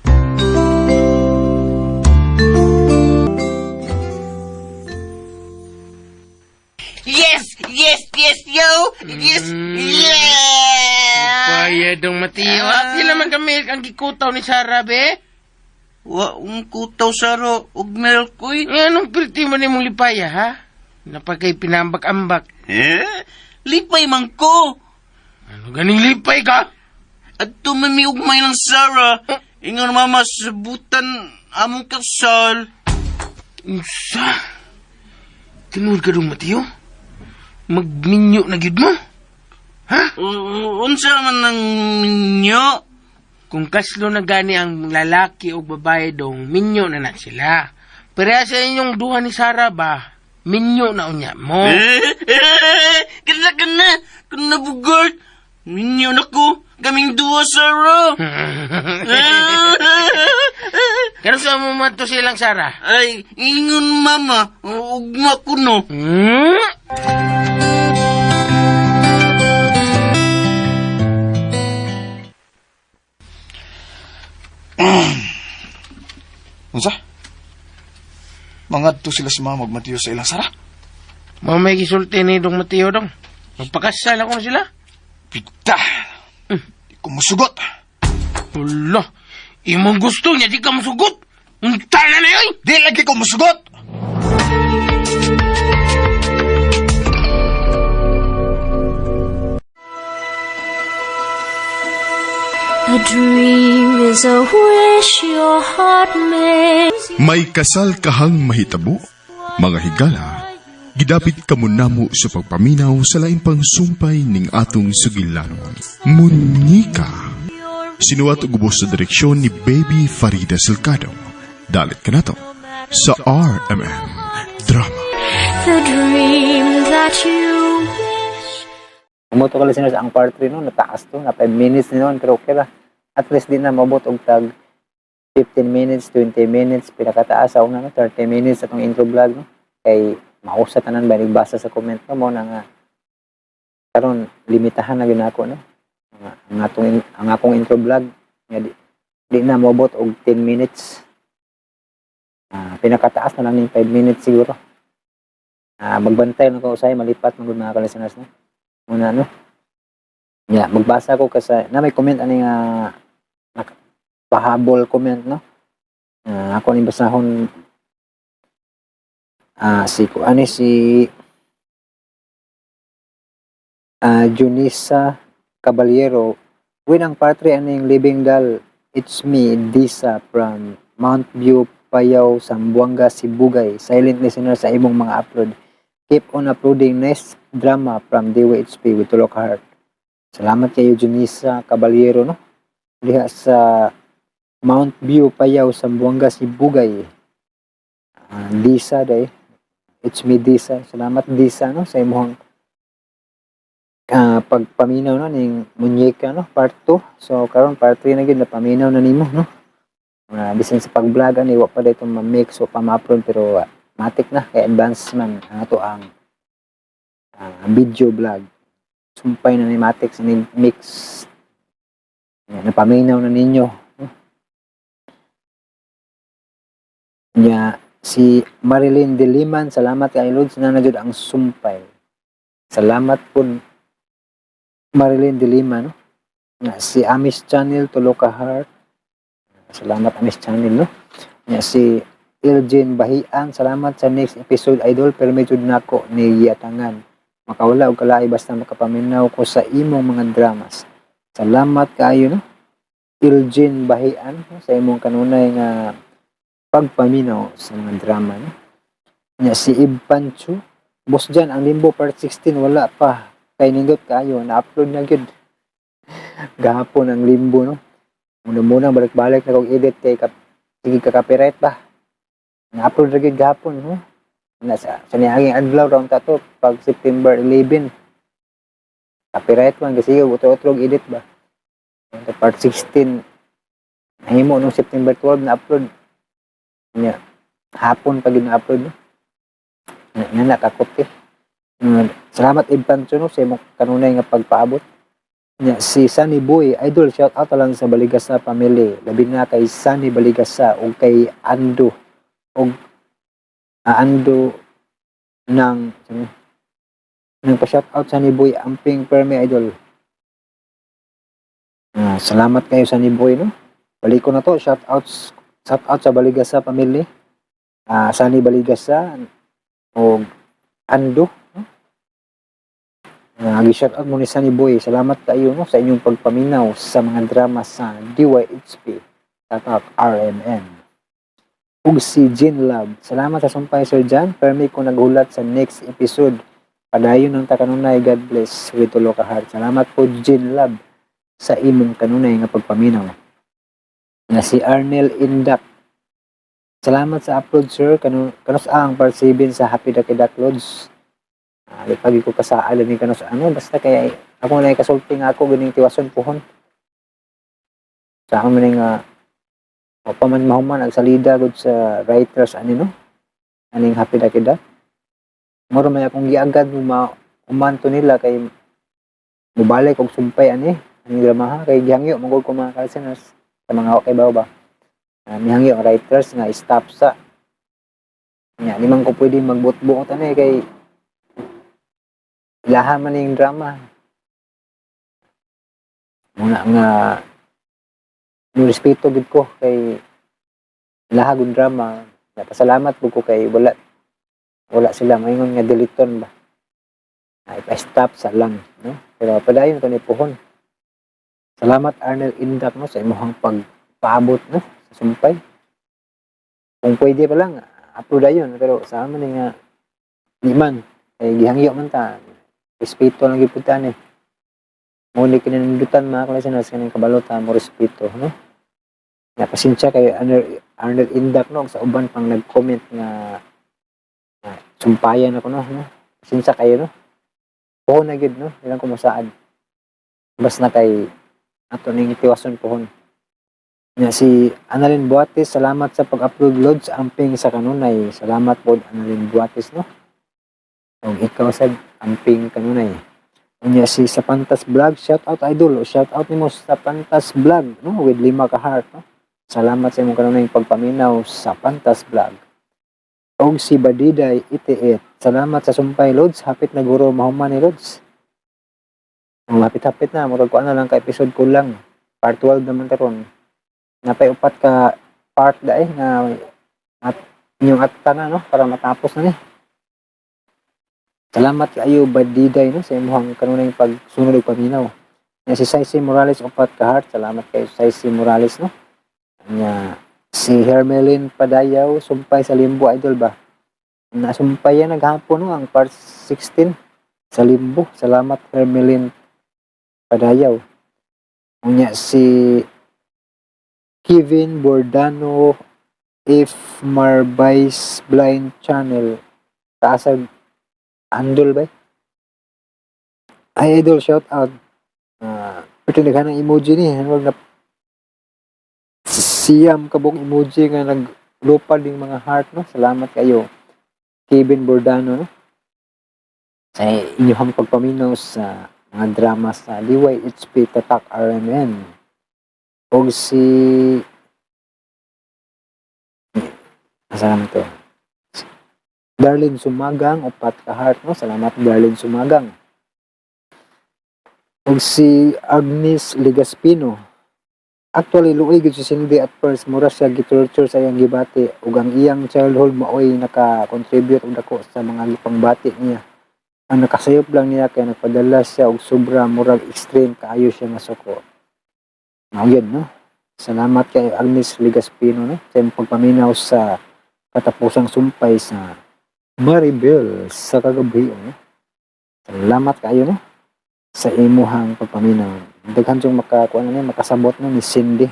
Yes, yo! Yes, yeah!
Paya dong, Mateo. Pila man kami ang gikutaw ni Sara, be?
Wa kutaw, Sara. Og milk, koy.
Anong pirti mo ni mong lipaya, ha? Napagay pinambak-ambak.
Lipay man ko.
Ano ganing lipay ka?
At tumamiugmay ng Sara. Ingon mama, sabutan among kasal.
Unsa? Tinuod ka dong, Mateo? Magminyo na gid mo? Ha?
Unsa man ng minyo?
Kung kaslo na gani ang lalaki o babae dong, minyo na sila. Pero sa inyong duha ni Sara ba, minyo na unya mo.
Kana bugard. Minyo na ko. Kaming duwa, Sara.
Kano sa mo man to silang Sara?
Ay, ingon mama. Ugma ko no.
Unsa? Mangadto sila si Mama Mateo sa ilang Sara?
May gisulti ni Dong Mateo dong. Magpakasal ako na sila.
Pita! Di ko masugot.
Wala. Imong gusto niya, di ka masugot. Unta na na yun.
Di lagi ko masugot!
A dream is a wish your heart makes.
May kasal kahang mahitabo, mga higala, gidapit kamo namo sa pagpaminaw sa laing pang sumpay ning atong sugilanon. Munyika. Sinuwat ug ubos sa direksyon ni Baby Farida Salcado. Dalit kanato sa RMN Drama.
The dream that you wish.
Umuto ka listeners, ang part 3 no, nataas to, na 5 minutes ni noon, pero okay ra. At least di na mabot og tag 15 minutes, 20 minutes, pinakataas ako na, no? 30 minutes atong intro vlog, no? Kay mausa tanan ba nagbasa sa comment mo na nga karon limitahan na ginako, no? Ang akong intro vlog nga di na mabot og 10 minutes. Pinakataas na lang ning 5 minutes siguro. Magbantay no ko usay malipat mga mga listeners, no? Muna, no? Yeah, magbasa ko kasi na may comment ani nga pahabol comment, no? Ako ni basahon si Junisa Caballero. When ang patri aning living doll, it's me, Disa from Mount View, Payao, Zamboanga, Sibugay. Silent listener sa imong mga upload. Keep on uploading next drama from DWHP with Tulok Heart. Salamat kayo, Junisa Caballero, no? Diha sa Mount View, Payao, Zamboanga, Sibugay. Disa day. It's me, Disa. Salamat, Disa, no? Sa imong pagpaminaw no ning munyeka, no, part 2. So karon part 3 na gid na paminaw na nimo, no. Bisan sa pag-vlog ani wa pa dayto ma-mix o pa ma-upload, pero matik na kay advance man ato ang video vlog. Sumpay na ni matik sa mix. Napaminaw na ninyo, no? Si Marilyn De Liman, salamat kay Lods na najud ang sumpay. Salamat po Marilyn De Liman, no? Si Amish Channel, Tulo ka Heart. Salamat Amish Channel, no? Si Iljen Bahian, salamat sa next episode, idol, pero medyo nako ni Yatangan. Makawala o kalay basta makapaminaw ko sa imong mga dramas. Salamat kayo, no? Iljen Bahian, no? Sa imong kanunay nga pagpaminaw sa mga drama, no? Si Ib Pancho, boss dyan, ang Limbo Part 16, wala pa. Kay nindot kayo, na-upload na yun. Gahapon ang Limbo, no? Muna-muna, balik-balik na kong edit kay sige ka-copyright ba? Na-upload na yun gahapon, no? Sa niyaging adlaw, round tato, pag September 11. Copyright man, kasi utro-utrog edit ba? Part 16, nahimo nung September 12 na-upload. Hapon pag na-upload, no? Nakakot eh. Salamat Ibtancho, no, sa imong kanunay nga pagpaabot. Si Sunny Boy, idol, shout out lang sa Baligasa family. Labi na kay Sunny Baligasa o kay Ando. O Ando ng pa-shout out Sunny Boy, amping permi idol. Salamat kayo Sunny Boy, no? Balik ko na to, shout out sa Baligasa family. Sunny Baligasa o Ando. Nag-shout out mo ni Sunny Boy. Salamat kayo, no, sa inyong pagpaminaw sa mga drama sa DYHP Tatak RMN. Ug si Jean Love, salamat sa sumpay Sir Jan. Permi ko naghulat sa next episode. Padayon ng takanunay, God bless with Tulo ka Heart. Salamat po Jean Love sa imong kanunay nga pagpaminaw. Si Arnel Indak, salamat sa upload sir. Kanus ang part 7 sa Happy Dakidak Lodge. Pagi ko pa sa alam ni kanus basta kaya ako na kasulting ako ganing tiwason pohon. Sa amin nga paman mahuman ang salida gud sa writers no. Aning Happy Dakidak. Moro may akong giagad umanto nila kay mubalik og sumpay ani ang drama kay gihangyo mangod ko mga listeners sa mga okay ba. Mihangyo ang writers nga stop sa nya di man ko pwede magbuot-buot ani kay ilaha man yung drama. Muna nga nirespeto gud ko kay ilaha gud drama. Napasalamat po ko kay wala sila maingon nga deleton ba. Ay pa-stop sa lang, no? Pero padayon ko ni puhon. Salamat Arnel Indak, no, sa imong pagpaabot, no, sa sumpay. Kung pwede pa lang upload ayon, pero sa amin nga di man ay gihangyo man ta. Respeto lang giputan eh. Muli kinanindutan mga kalasinas kaning kabalota mo respeto, no? Pasensya kay Arnold Indak, no, sa uban pang nag-comment nga sumpayan ako, no? Pasensya kayo, no? Puhon na gid, no? Ilang kumusaad. Bas na kay ato ning tiwason puhon. Si Annalyn Buates, salamat sa pag-upload loads amping sa kanunay. Salamat po Annalyn Buates, no? Kung ikaw sa amping kanunay. Si Sapantas Vlog, shout out idol, shout out nimo sa Sapantas Vlog, no, with 5 ka heart, no. Salamat sa imong kanunay pagpaminaw sa Sapantas Vlog. Og si Badiday Itiit, salamat sa sumpay loads, hapit na guro mahuman ni loads. Hapit na, murag ko lang ka episode ko lang. Part 12 naman karon. Napay upat ka part dai na at inyong atta na, no, para matapos na ni. Salamat kayo Badiday, no, sa imong kanunay pagsunod og paminaw. Si Saisi Morales upat ka heart, salamat kayo Saisi Morales, no. Si Hermelin Padayaw, sumpay sa Limbo idol ba. Nasumpay yan naghapon, no, ang part 16 sa Limbo. Salamat Hermelin Padayaw. Si Kevin Bordano If Marbice Blind Channel, taasag Andol ba? Ay, idol, shout out. Ito naghanang emoji ni. Huwag na siyam kabong emoji nga naglupad yung mga heart, no? Salamat kayo. Kevin Bordano, no? Sa inyong pagpaminaw sa mga drama sa DYHP Tatak RMN. O si... Asahan to. Darlene Sumagang, upat ka heart, no? Salamat, Darlene Sumagang. Ug si Agnes Ligaspino. Actually, luoy gid si Cindy at first, mura siya gitorture sa iyang gibati ug ang iyang childhood maoy naka-contribute og dako sa mga gipangbati niya. Ang nakasayop lang niya kay nagpadala siya og sobra murag extreme kaayo siya nga suko. Mao gyud, no? Salamat kay Agnes Ligaspino, no? Sa iyang pagpaminaw sa katapusang sumpay sa Maribel sa kagabi, no? Salamat kayo, no? Sa imuhang pagpaminaw. Daghan yung makasabot no ni Cindy.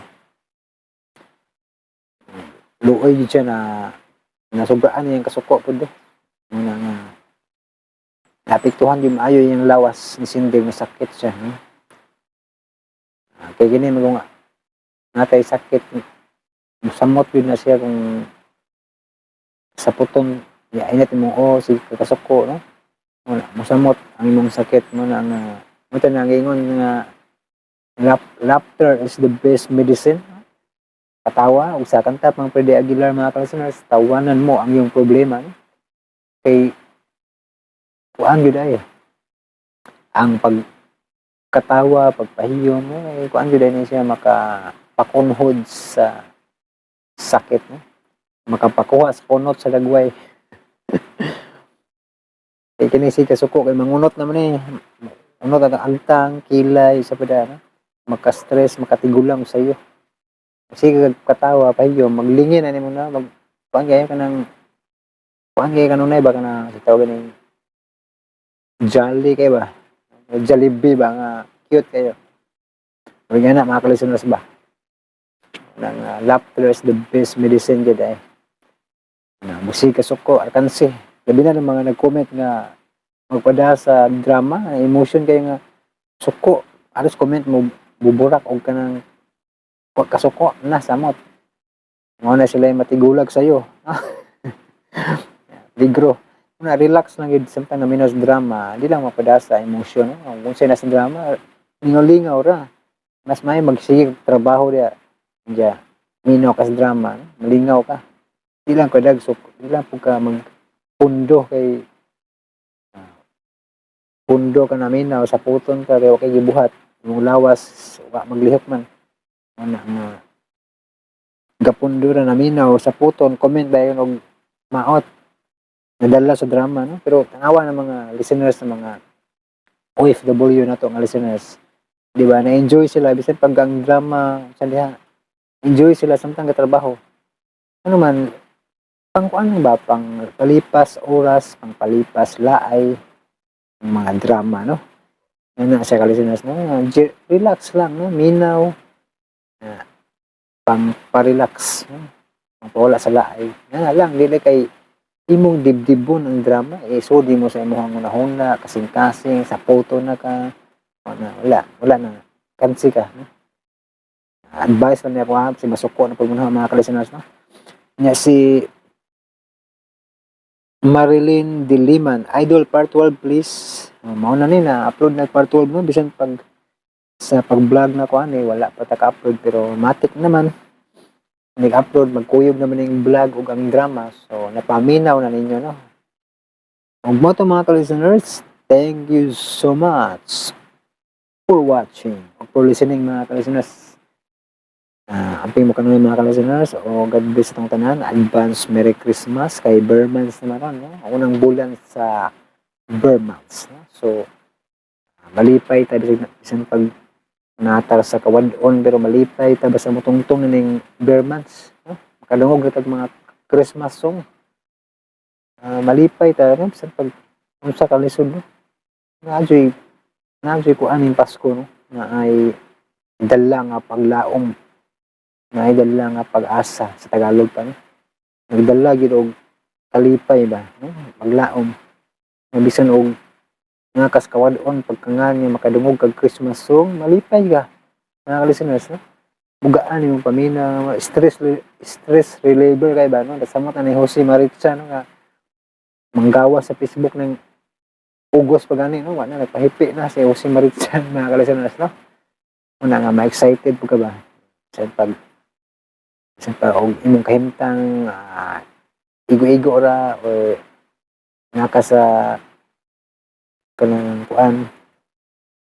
Luoy yun siya na sobraan niya yung kasuko po do. Muna nga napiktuhan yung maayo yung lawas ni Cindy, masakit siya. No? Kaya gini mo nga natay sakit. Musamot yun na siya kung sa puton init mo si kasuko, no? Musamot ang imong sakit mo na nga muta na ingon nga laughter is the best medicine. Katawa, ug sa kanta pang Freddy Aguilar, mga listeners, tawanan mo ang iyong problema. No? Kay kuan gyud ay. Ang pagkatawa, pagpahiyom, kuan gyud ay siya makapakunhod sa sakit, no? Makapakuha sa kunot sa dagway. Kay kini si kasuko kay mangunot naman unot ang antang, kilay, sa pada, no? Maka-stress, makatigulang sa iyo. Kasi katawa pa iyo, maglingin ani mo na, kuan ka nunay ba ka na tawag ni jolly kay ba? Jollibee ba nga cute kayo. Pero nga na mga listeners ba? Nang laughter is the best medicine jud ay. Na musika suko arkansi. Labi na ng mga nag-comment nga magpada sa drama, emotion kayo nga suko. Aros comment mo buburak og kanang kasuko na samot. Mao na sila matigulag sa iyo. Ligro. Na relax lang gid samtang na minus drama, di lang mapada sa emotion. Kung sa nasa drama, lingaw-lingaw ra. Mas may magsige trabaho dia. Diya, minaw ka sa drama, malingaw ka. Di lang kadag suko, di lang po ka magpundo kay pundo ka namin na sa puton ka kay okay gibuhat mong lawas wa maglihok man ana nga gapundo ra namin na sa puton comment dayon og maot nadala sa drama, no? Pero tanawa ng mga listeners ng mga OFW na to nga listeners, di ba, na-enjoy sila bisan pag ang drama sa diha, enjoy sila samtang katrabaho ano man pang kuan ba, pang palipas oras, pang palipas laay mga drama, no? Ano sa listeners, no? Relax lang, no? Minaw, pang parelax, no? Pang pawala sa laay. Nga lang, dili kay imong dibdibon ang drama, sudi mo sa imong hunahuna, kasing-kasing, sa photo na ka, wala na, kansi ka, no? Advice lang niya po, si masuko na pagmunahan mga listeners, no? Nga si Marilyn Diliman, Idol Part 12 please. Mao na ni na upload na Part 12 no, bisan pag sa pag-vlog na ko wala pa ta ka-upload pero matik naman. Nag-upload magkuyog naman yung vlog ug ang drama. So napaminaw na ninyo, no. Ug mo to mga listeners, thank you so much for watching, for listening mga listeners. Amping mo kanunay mga listeners, o God bless itong tanan. Advance Merry Christmas kay Bermans naman, no? Unang bulan sa Bermans, no? So malipay tayo bisan pag natar sa kawadon pero malipay tayo basta mutungtong na ng Bermans, no? Makalungog na mga Christmas song. Malipay tayo, no? Bisan pag unsa ka lisod, no? Naadyoy ko aning Pasko, no? Na ay dala nga paglaom, naidala nga pag-asa sa Tagalog pa, no? Nagdala gid og kalipay ba, no? Maglaom. Bisan og nga kas kawadon pagkangan nga makadungog kag Christmas song, malipay ka. Mga listeners, no? Bugaan yung pamina, stress reliever kay ba, no? Dasamot na ni Jose Maritza, no? Nga manggawa sa Facebook ng ugos pa gani, no? Wala nagpahipi na si Jose Maritza, mga listeners, no? Una nga ma-excited po ka ba? Sa pag og imong kahimtang igo-igo ra or naka sa kanang kuan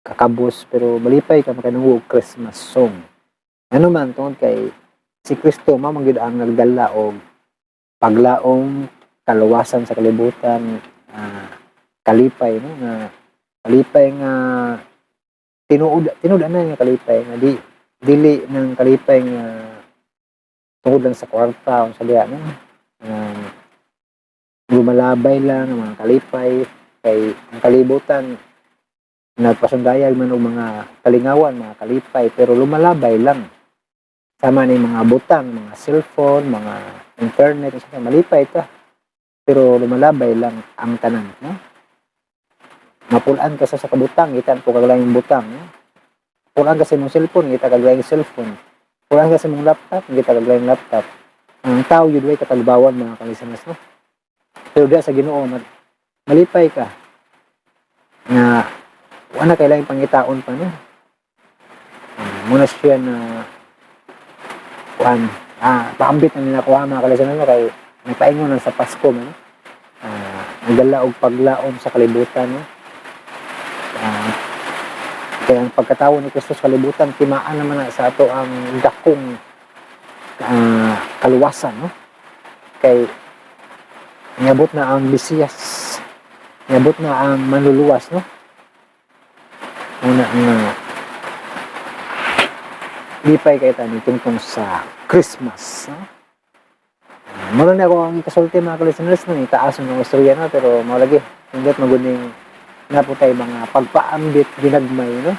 kakabos pero malipay ka makanungog Christmas song. Ano man tungod kay si Kristo mao man gyud ang nagdala og paglaom kaluwasan sa kalibutan, kalipay no nga kalipay nga tinuod na nga kalipay nga dili ng kalipay nga tungod lang sa kwarta o sa diya no. Lumalabay lang ang mga kalipay kay ang kalibutan nagpasundayag man og mga kalingawan, mga kalipay pero lumalabay lang. Sama ni mga butang, mga cellphone, mga internet, malipay ta. Pero lumalabay lang ang tanan, no? Mapulaan ka sa kabutang, kita po kaglayang butang, no? Pulaan ka sa mong cellphone, kita kaglayang cellphone. Pulaan ka sa mong laptop, kita kaglayang laptop. Ang tao yun way katagbawan mga kalisanas, no? Pero diya sa Ginoo, malipay ka na wala kailangan pangitaon pa, no? Muna siya na paambit na nila mga kalisanas, no? Kay nagpaingon na sa Pasko, no? Nagdala og paglaom sa kalibutan, no? Kaya ang pagkatawo ni Kristo sa kalibutan, timaan naman na sa ato ang dakong kaluwasan, no? Kay niabot na ang Mesiyas, niabot na ang manluluwas, no? Una nga lipay kay tani tungtong sa Christmas, no? Mula na ako ang ikasulti mga kalisteners no, itaas ng istorya na pero malagi hindot maguning naputay mga pagpaambit ginagmay, no?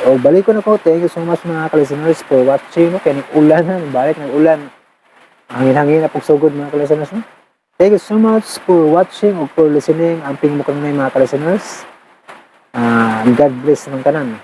So balik ko na ko, thank you so much mga kalisteners for watching, no? Kaya ulan na, balik ng ulan hangin-hangin na pagsugod mga kalisteners, no? Thank you so much for watching o for listening. Amping mo kanunay mga kalisteners. God bless ng tanan.